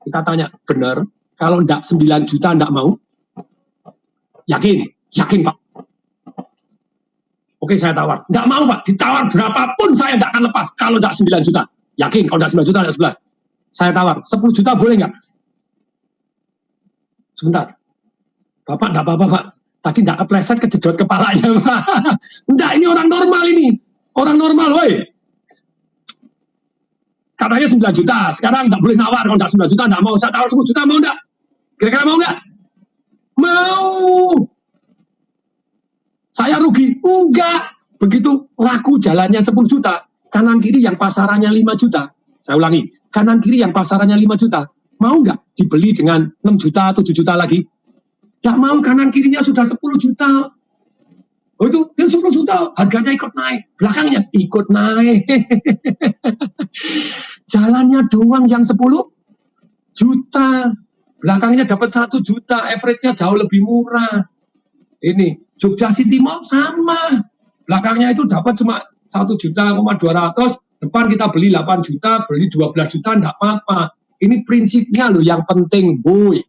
Kita tanya, benar? Kalau tidak 9 juta tidak mau? Yakin? Yakin Pak. Oke saya tawar. Tidak mau Pak. Ditawar berapapun saya tidak akan lepas. Kalau tidak 9 juta. Yakin? Kalau tidak 9 juta tidak sebelah. Saya tawar. 10 juta boleh nggak? Sebentar. Bapak, enggak apa-apa, Pak. Tadi enggak kepleset, kejedot kepalanya, Pak. Enggak, ini orang normal ini. Orang normal, woi. Katanya 9 juta. Sekarang enggak boleh nawar. Kalau enggak 9 juta, enggak mau. Saya tawar 10 juta, mau enggak? Kira-kira mau enggak? Mau. Saya rugi? Enggak. Begitu laku jalannya 10 juta. Kanan kiri yang pasarannya 5 juta. Saya ulangi. Kanan kiri yang pasarannya 5 juta. Mau enggak dibeli dengan 6 juta, 7 juta lagi? Gak mau, kanan kirinya sudah 10 juta. Oh itu 10 juta, harganya ikut naik. Belakangnya ikut naik. Jalannya doang yang 10 juta. Belakangnya dapat 1 juta, average-nya jauh lebih murah. Ini, Jogja City Mall sama. Belakangnya itu dapat cuma 1 juta, 200. Depan kita beli 8 juta, beli 12 juta, enggak apa-apa. Ini prinsipnya loh yang penting, boy.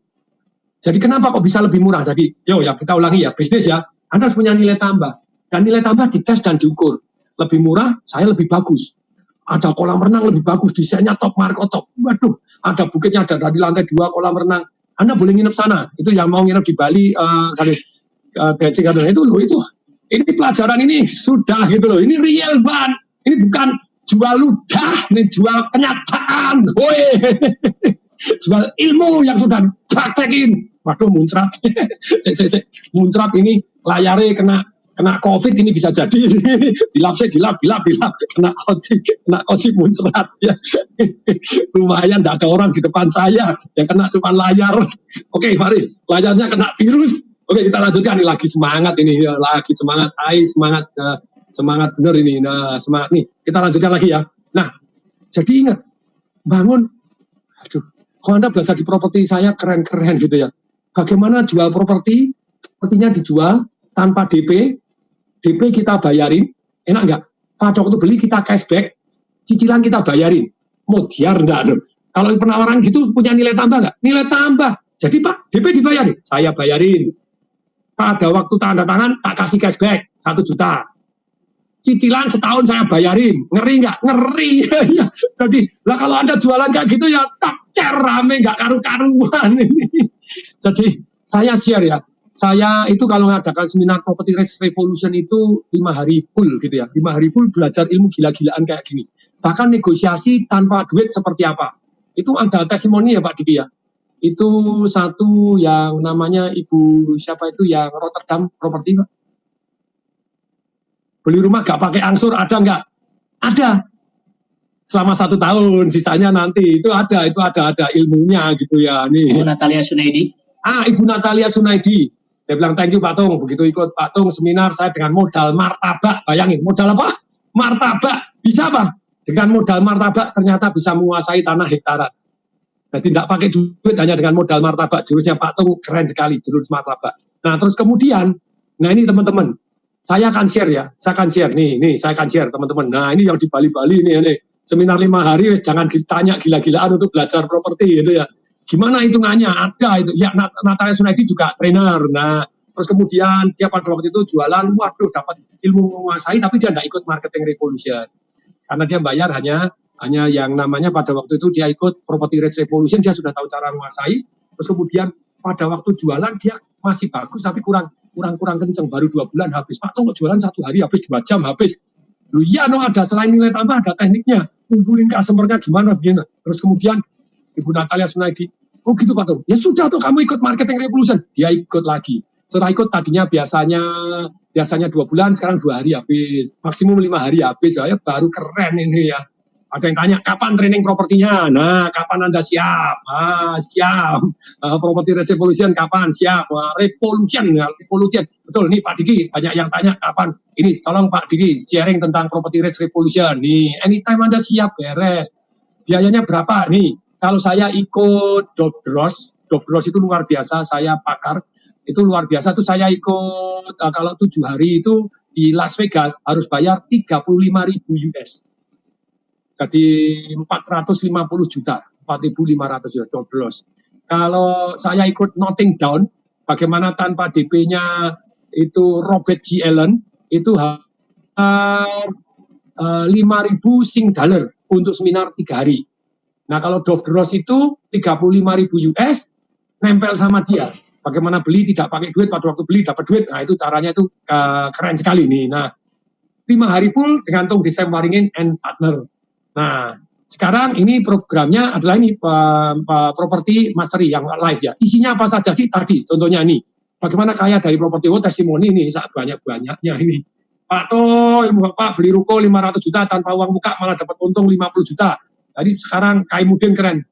Jadi kenapa kok bisa lebih murah? Jadi, ya kita ulangi ya, bisnis ya. Anda harus punya nilai tambah. Dan nilai tambah dites dan diukur. Lebih murah, saya lebih bagus. Ada kolam renang lebih bagus, desainnya top marko top. Waduh, ada bukitnya, ada di lantai 2 kolam renang. Anda boleh nginep sana. Itu yang mau nginep di Bali, itu loh, itu. Ini pelajaran ini sudah gitu loh. Ini real banget. Ini bukan jual ludah, ini jual kenyataan. Woi. Jual ilmu yang sudah praktekin. Waduh, muncrat. Muncrat ini layarnya kena COVID ini bisa jadi. Dilap. Kena COVID muncrat. Ya. Lumayan, tidak ada orang di depan saya. Yang kena cuma layar. Oke, mari. Layarnya kena virus. Oke, kita lanjutkan. Ini lagi semangat ini. Lagi semangat. Semangat. Semangat bener ini. Nah, semangat nih. Kita lanjutkan lagi ya. Nah, jadi ingat. Bangun. Aduh. Kalau Anda belajar di properti saya keren-keren gitu ya. Bagaimana jual properti? Propertinya dijual tanpa DP. DP kita bayarin. Enak nggak? Pada waktu beli kita cashback. Cicilan kita bayarin. Modiar enggak? Kalau penawaran gitu punya nilai tambah nggak? Nilai tambah. Jadi Pak, DP dibayarin. Saya bayarin. Pada waktu tanda tangan, tak kasih cashback 1 juta. Cicilan setahun saya bayarin. Ngeri nggak? Ngeri. Jadi, lah kalau Anda jualan kayak gitu ya tak rame, nggak karu-karuan ini. Jadi, saya share ya. Saya itu kalau mengadakan seminar Property Revolution itu 5 hari full gitu ya. 5 hari full belajar ilmu gila-gilaan kayak gini. Bahkan negosiasi tanpa duit seperti apa. Itu ada testimoni ya Pak Diki ya. Itu satu yang namanya Ibu siapa itu yang Rotterdam Property Pak. Beli rumah gak pakai angsur, ada nggak? Ada. Selama 1 tahun, sisanya nanti. Itu ada ilmunya gitu ya. Nih. Ibu Natalia Sunaidi. Ibu Natalia Sunaidi. Dia bilang, thank you Pak Tung. Begitu ikut Pak Tung seminar, saya dengan modal martabak. Bayangin, modal apa? Martabak. Bisa apa? Dengan modal martabak ternyata bisa menguasai tanah hektaran. Jadi tidak pakai duit, hanya dengan modal martabak. Jurusnya Pak Tung keren sekali, jurus martabak. Nah terus kemudian, nah ini teman-teman, saya akan share ya, saya akan share nih saya akan share teman-teman. Nah ini yang di Bali ini seminar 5 hari, jangan ditanya gila-gilaan untuk belajar properti gitu ya. Gimana hitungannya? Ada itu. Ya Natalia Sunaidi juga trainer. Nah terus kemudian dia pada waktu itu jualan, waduh dapat ilmu menguasai, tapi dia tidak ikut marketing revolution. Karena dia bayar hanya yang namanya pada waktu itu dia ikut Property Rights Revolution, dia sudah tahu cara menguasai. Terus kemudian pada waktu jualan dia masih bagus tapi kurang kenceng, baru 2 bulan habis. Pak Tung jualan 1 hari habis, 2 jam habis. Lu iya dong, ada selain nilai tambah ada tekniknya, kumpulin customer-nya gimana begini. Terus kemudian Ibu Natalia Sunaidi, oh gitu Pak Tung, ya sudah tuh kamu ikut marketing revolution. Dia ikut lagi. Setelah ikut tadinya biasanya 2 bulan, sekarang 2 hari habis, maksimum 5 hari habis. Ya baru keren ini ya. Ada yang tanya kapan training propertinya? Nah, kapan Anda siap? Siap. Property Revolution kapan? Siap. Revolution. Betul nih Pak Diki, banyak yang tanya kapan. Ini tolong Pak Diki sharing tentang Property Revolution. Nih, anytime Anda siap beres. Biayanya berapa? Nih, kalau saya ikut Dobros itu luar biasa, saya pakar. Itu luar biasa tuh saya ikut kalau 7 hari itu di Las Vegas harus bayar 35.000 US. Jadi 450 juta, 4.500 juta Dobros. Kalau saya ikut Nothing Down, bagaimana tanpa DP-nya itu Robert G. Allen itu 5.000 Sing dollar untuk seminar 3 hari. Nah kalau Dobros itu 35.000 US nempel sama dia. Bagaimana beli tidak pakai duit, pada waktu beli dapat duit. Nah itu caranya itu keren sekali nih. Nah 5 hari full dengan Tung Desem Waringin and partner. Nah sekarang ini programnya adalah ini properti mastery yang live ya. Isinya apa saja sih tadi? Contohnya ini. Bagaimana kaya dari properti testimoni ini saat banyak-banyaknya ini. Pak Toh, Ibu Bapak beli ruko 500 juta tanpa uang muka malah dapat untung 50 juta. Jadi sekarang Kaimudin keren.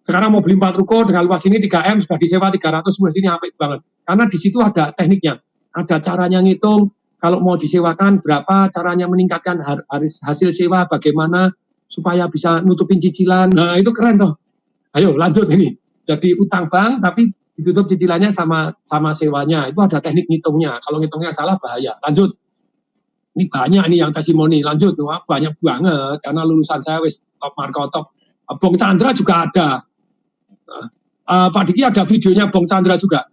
Sekarang mau beli 4 ruko dengan luas ini 3M sudah disewa 300 semua sini apik banget. Karena di situ ada tekniknya, ada caranya ngitung kalau mau disewakan berapa, caranya meningkatkan hasil sewa bagaimana supaya bisa nutupin cicilan. Nah itu keren toh. Ayo lanjut ini. Jadi utang bank tapi ditutup cicilannya sama sewanya. Itu ada teknik ngitungnya. Kalau ngitungnya salah bahaya. Lanjut. Ini banyak nih yang testimoni. Lanjut. Wah, banyak banget karena lulusan saya wis top marko top. Bong Chandra juga ada. Pak Diki ada videonya Bong Chandra juga.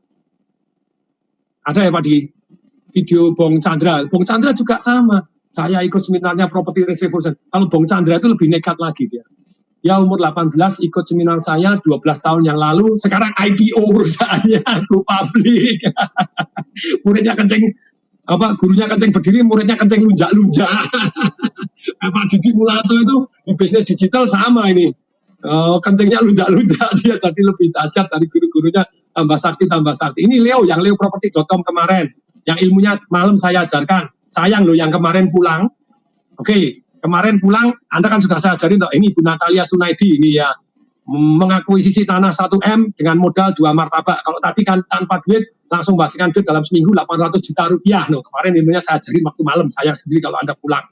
Ada ya Pak Diki? Video Bong Chandra. Bong Chandra juga sama. Saya ikut seminarnya Property Revolution. Kalau Bong Chandra itu lebih nekat lagi dia. Dia umur 18 ikut seminar saya 12 tahun yang lalu. Sekarang IPO perusahaannya, go public. Muridnya kenceng, gurunya kenceng berdiri, muridnya kenceng lunjak-lunjak. Pak Diki Mulato itu di bisnis digital sama ini. Kencengnya lunjak-lunjak, dia jadi lebih dahsyat dari guru-gurunya, tambah sakti. Ini Leo, yang leoproperty.com kemarin, yang ilmunya malam saya ajarkan. Sayang loh yang kemarin pulang. Oke, kemarin pulang, Anda kan sudah saya ajarin, ini Ibu Natalia Sunaidi ini ya, mengakuisisi tanah 1M dengan modal 2 martabak. Kalau tadi kan tanpa duit, langsung basikan duit dalam seminggu 800 juta rupiah. Nah, kemarin ilmunya saya ajarin waktu malam, saya sendiri kalau Anda pulang.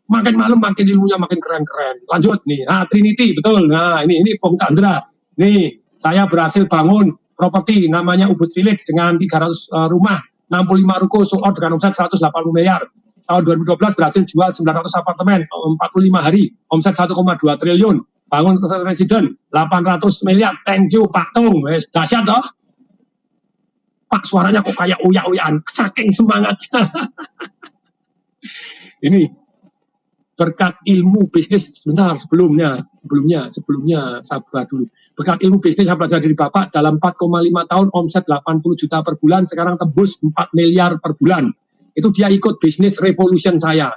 Makin malam makin ilmunya makin keren-keren. Lanjut nih, Trinity betul. Nah ini Bong Chandra. Nih saya berhasil bangun properti namanya Ubud Village dengan 300 rumah, 65 ruko sold out dengan omset 180 miliar. Tahun 2012 berhasil jual 900 apartemen, 45 hari, omset 1,2 triliun. Bangun residen 800 miliar. Thank you Pak Tung. Dahsyat toh. Pak suaranya kok kayak uya-uyaan, saking semangatnya. Ini berkat ilmu bisnis, sebentar sebelumnya sabar dulu. Berkat ilmu bisnis saya belajar dari Bapak dalam 4,5 tahun omset 80 juta per bulan, sekarang tembus 4 miliar per bulan. Itu dia ikut bisnis revolution saya.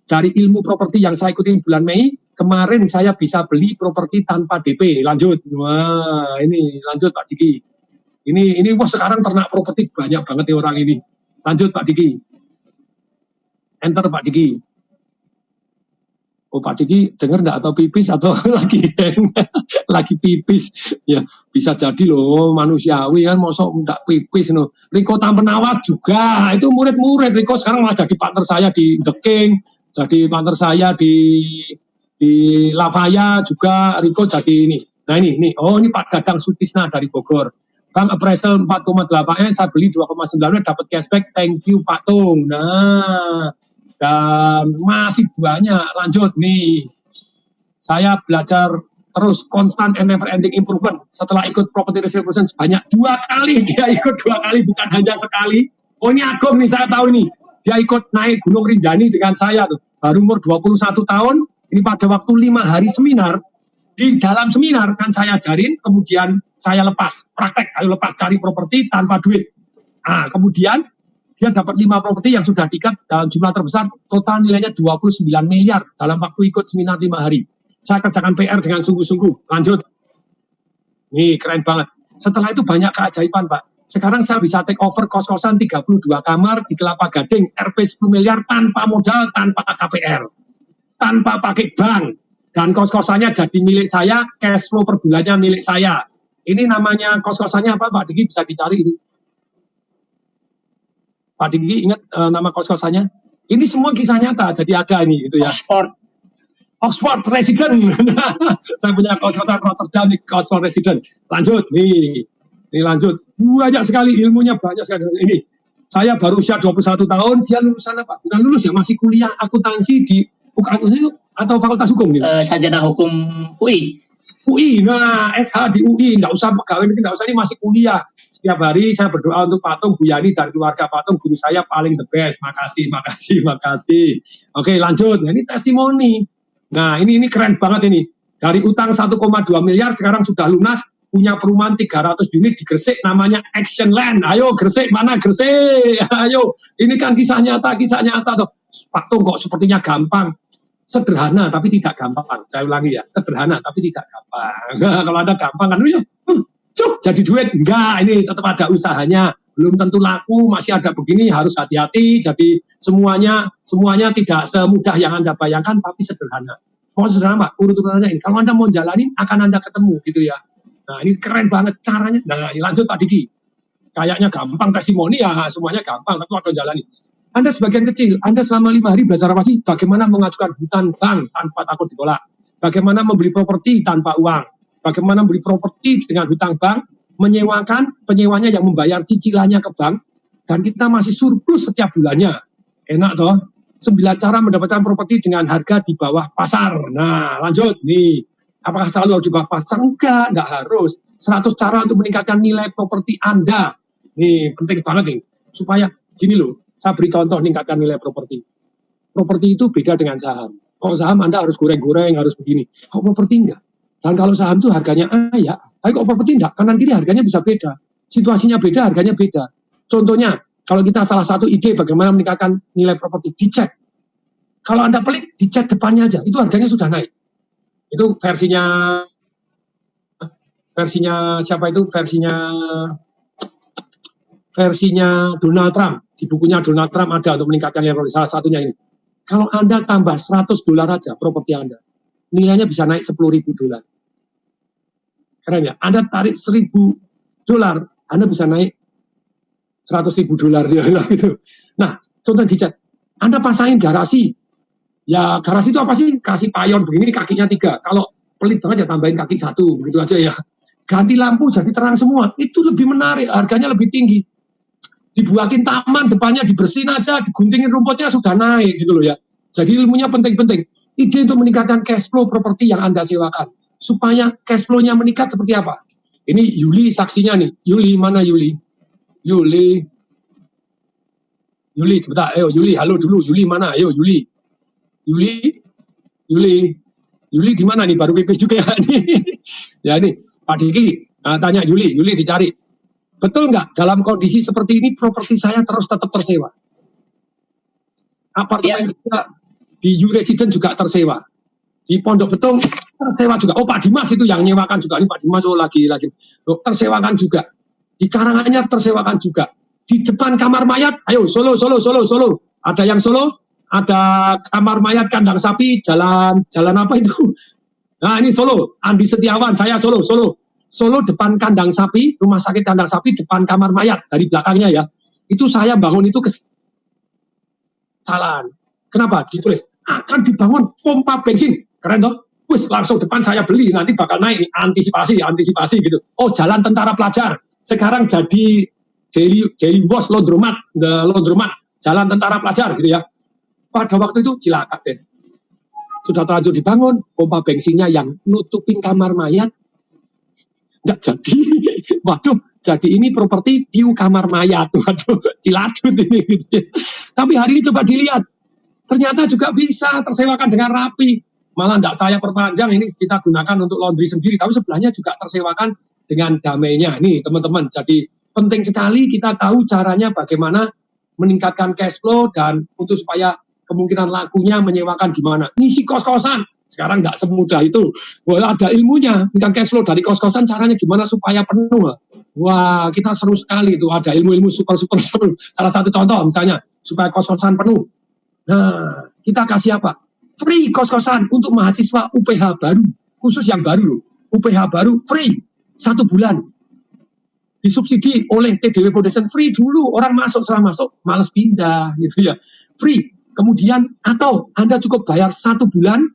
Dari ilmu properti yang saya ikuti bulan Mei, kemarin saya bisa beli properti tanpa DP. Lanjut. Wah, ini lanjut Pak Diki. Ini wah sekarang ternak properti banyak banget nih orang ini. Lanjut Pak Diki. Enter Pak Diki. Oh Pak Diki dengar nggak atau pipis atau lagi pipis ya bisa jadi loh manusiawi kan mosok nggak pipis no. Riko Tampenawas juga itu murid-murid Riko sekarang malah jadi partner saya di The King, jadi partner saya di Di Lavaya juga Riko jadi ini. Nah ini, oh ini Pak Dadang Sutisna dari Bogor. Bang appraisal 4,8 saya beli 2,9 dapat cashback, thank you Pak Tung. Nah, dan masih banyak, lanjut nih. Saya belajar terus constant and never ending improvement. Setelah ikut property revolution sebanyak 2 kali, dia ikut 2 kali bukan hanya sekali. Oh ini Agung nih, saya tahu ini. Dia ikut naik Gunung Rinjani dengan saya tuh. Baru umur 21 tahun, ini pada waktu 5 hari seminar. Di dalam seminar kan saya ajarin, kemudian saya lepas praktek, ayo lepas cari properti tanpa duit. Nah, kemudian dia dapat 5 properti yang sudah diikat dalam jumlah terbesar, total nilainya 29 miliar dalam waktu ikut seminar 5 hari. Saya kerjakan PR dengan sungguh-sungguh. Lanjut. Nih, keren banget. Setelah itu banyak keajaiban, Pak. Sekarang saya bisa take over kos-kosan 32 kamar di Kelapa Gading, RP 10 miliar tanpa modal, tanpa KPR. Tanpa pakai bank. Dan kos-kosannya jadi milik saya, cash flow per bulannya milik saya. Ini namanya kos-kosannya apa, Pak Diki? Bisa dicari ini. Pak Diki ingat nama kos-kosannya? Ini semua kisah nyata, jadi ada ini gitu ya. Oxford Resident. Saya punya kos-kosan Rotterdam di Oxford Resident. Lanjut, nih lanjut. Banyak sekali ilmunya, banyak sekali. Ini, saya baru usia 21 tahun, dia lulusan apa? Bukan lulus ya, masih kuliah akuntansi di UKM itu atau Fakultas Hukum gitu? Sarjana Hukum UI. UI, nah SH di UI, nggak usah pegawai, nggak usah, ini masih kuliah. Setiap hari saya berdoa untuk Pak Tung, Bu Yani dan keluarga Pak Tung, guru saya paling the best. Makasih. Oke, lanjut. Nah, ini testimoni. Nah, ini keren banget ini. Dari utang 1,2 miliar sekarang sudah lunas, punya perumahan 300 unit di Gresik namanya Action Land. Ayo Gresik, mana Gresik? Ayo, ini kan kisah nyata tuh. Pak Tung kok sepertinya gampang. Sederhana tapi tidak gampang. Saya ulangi ya, sederhana tapi tidak gampang. Kalau ada gampang kan jadi duit. Enggak, ini tetap ada usahanya. Belum tentu laku, masih ada begini, harus hati-hati. Jadi semuanya tidak semudah yang Anda bayangkan, tapi sederhana. Mau sederhana, Pak, urut-urutannya ini. Kalau Anda mau jalanin, akan Anda ketemu gitu ya. Nah, ini keren banget caranya. Nah, lanjut Pak Diki. Kayaknya gampang, testimoni ya, semuanya gampang, tapi waktu jalani. Anda sebagian kecil, Anda selama 5 hari belajar apa sih? Bagaimana mengajukan hutang bank tanpa takut ditolak? Bagaimana membeli properti tanpa uang? Bagaimana membeli properti dengan hutang bank? Menyewakan, penyewanya yang membayar cicilannya ke bank, dan kita masih surplus setiap bulannya. Enak toh? 9 cara mendapatkan properti dengan harga di bawah pasar. Nah, lanjut nih. Apakah selalu harus di bawah pasar? Enggak harus. 100 cara untuk meningkatkan nilai properti Anda. Nih, penting banget nih. Supaya gini loh. Saya beri contoh meningkatkan nilai properti. Properti itu beda dengan saham. Kalau saham Anda harus goreng-goreng, harus begini. Kok properti enggak? Dan kalau saham itu harganya ya. Tapi kok properti enggak? Kanan kiri harganya bisa beda. Situasinya beda, harganya beda. Contohnya, kalau kita salah satu ide bagaimana meningkatkan nilai properti, dicek. Kalau Anda pelik, dicek depannya aja. Itu harganya sudah naik. Itu versinya siapa itu? Versinya Donald Trump. Di bukunya Donald Trump ada untuk meningkatkan nilai properti. Salah satunya ini. Kalau Anda tambah $100 aja properti Anda, nilainya bisa naik $10.000. Keren ya? Anda tarik $1.000, Anda bisa naik $100.000 ya, gitu. Nah, contoh dicek. Anda pasangin garasi. Ya, garasi itu apa sih? Kasih payon begini, kakinya 3. Kalau pelit banget ya tambahin kaki 1, begitu aja ya. Ganti lampu jadi terang semua. Itu lebih menarik, harganya lebih tinggi. Dibuatin taman, depannya dibersihin aja, diguntingin rumputnya sudah naik gitu loh ya. Jadi ilmunya penting-penting. Ide untuk meningkatkan cash flow properti yang Anda sewakan. Supaya cash flow-nya meningkat seperti apa? Ini Yuli saksinya nih. Yuli, mana Yuli? Yuli, sebentar. Ayo Yuli, halo dulu. Yuli mana? Ayo Yuli. Yuli di mana nih? Baru pipis juga ya nih. Ya ini, Pak Diki, tanya Yuli dicari. Betul nggak? Dalam kondisi seperti ini, properti saya terus tetap tersewa. Apartemen saya di U-Resident juga tersewa. Di Pondok Betung tersewa juga. Oh, Pak Dimas itu yang nyewakan juga. Ini Pak Dimas lagi tersewakan juga. Di Karanganyar tersewakan juga. Di depan kamar mayat, ayo Solo. Ada yang Solo? Ada kamar mayat kandang sapi, jalan apa itu? Nah, ini Solo. Andi Setiawan, saya Solo. Solo depan kandang sapi, rumah sakit kandang sapi depan kamar mayat dari belakangnya ya. Itu saya bangun itu kesalahan. Kenapa? Ditulis akan dibangun pompa bensin Keren toh? Wis langsung depan saya beli, nanti bakal naik nih, antisipasi gitu. Oh, jalan tentara pelajar. Sekarang jadi daily wash laundromat, jalan tentara pelajar gitu ya. Pada waktu itu cilaka deh. Sudah terlanjur dibangun, pompa bensinnya yang nutupin kamar mayat. Nggak jadi. Waduh, jadi ini properti view kamar mayat. Waduh, ciladut ini gitu ya. Tapi hari ini coba dilihat. Ternyata juga bisa tersewakan dengan rapi. Malah tidak saya perpanjang, ini kita gunakan untuk laundry sendiri, tapi sebelahnya juga tersewakan dengan damainya. Nih teman-teman, jadi penting sekali kita tahu caranya bagaimana meningkatkan cash flow dan untuk supaya kemungkinan lakunya menyewakan gimana. Ngisi kos-kosan, sekarang nggak semudah itu. Wah, ada ilmunya, meningkatkan cash flow dari kos-kosan caranya gimana supaya penuh. Wah, kita seru sekali itu, ada ilmu-ilmu super seru. Salah satu contoh misalnya, supaya kos-kosan penuh. Nah, kita kasih apa? Free kos-kosan untuk mahasiswa UPH baru, khusus yang baru loh. UPH baru free 1 bulan. Disubsidi oleh TDW Foundation, free dulu. Orang masuk, setelah masuk malas pindah gitu ya. Free. Kemudian atau Anda cukup bayar 1 bulan,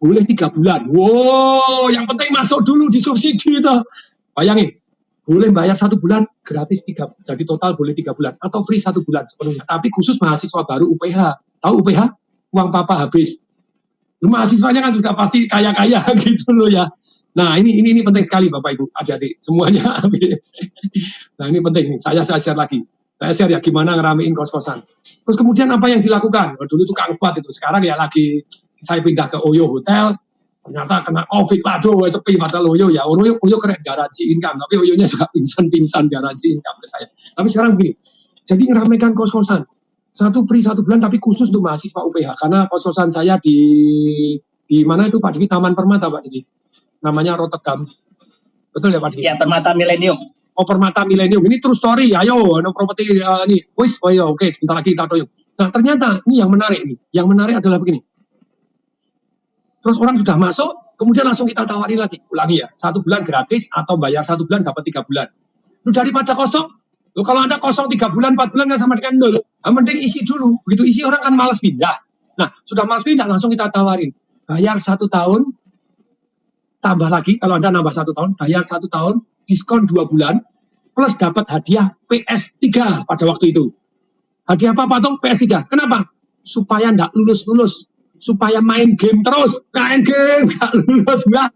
boleh 3 bulan. Wow, yang penting masuk dulu disubsidi itu. Bayangin, boleh bayar 1 bulan gratis 3, jadi total boleh 3 bulan atau free 1 bulan sepenuhnya. Tapi khusus mahasiswa baru UPH. Tahu UPH? Uang papa habis. Mahasiswanya kan sudah pasti kaya-kaya gitu loh ya. Nah ini penting sekali Bapak Ibu, adik-adik semuanya. Nah ini penting nih, saya share lagi. Saya share ya gimana ngeramein kos-kosan. Terus kemudian apa yang dilakukan? Dulu tukang buat itu, sekarang ya lagi saya pindah ke Oyo Hotel. Ternyata kena COVID, waduh sepi padahal Oyo ya. Oyo keren garansi income, tapi Oyonya juga pingsan garansi income ke saya. Tapi sekarang begini, jadi ngeramekan kos-kosan. 1 free 1 bulan tapi khusus untuk mahasiswa UPH karena kos-kosan saya di mana itu Pak Diki, Taman Permata Pak Diki, namanya Rotterdam, betul ya Pak Diki? Ya, Permata Millennium. Oh, Permata Millennium, ini true story. Ayo, properti ini, wis, oh ya, oke, sebentar lagi kita toyong. Nah ternyata ini yang menarik adalah begini. Terus orang sudah masuk, kemudian langsung kita tawari lagi, ulangi ya, 1 bulan gratis atau bayar 1 bulan dapat 3 bulan. Lu daripada kosong. Loh, kalau Anda kosong 3 bulan, 4 bulan, kan sama dengan nol. Nah, mending isi dulu. Begitu isi orang kan malas pindah. Nah, sudah malas pindah, langsung kita tawarin. Bayar 1 tahun, tambah lagi, kalau Anda nambah 1 tahun, bayar 1 tahun, diskon 2 bulan, plus dapat hadiah PS3 pada waktu itu. Hadiah apa Patung? PS3. Kenapa? Supaya nggak lulus-lulus. Supaya main game terus. Main game, nggak lulus. Nggak.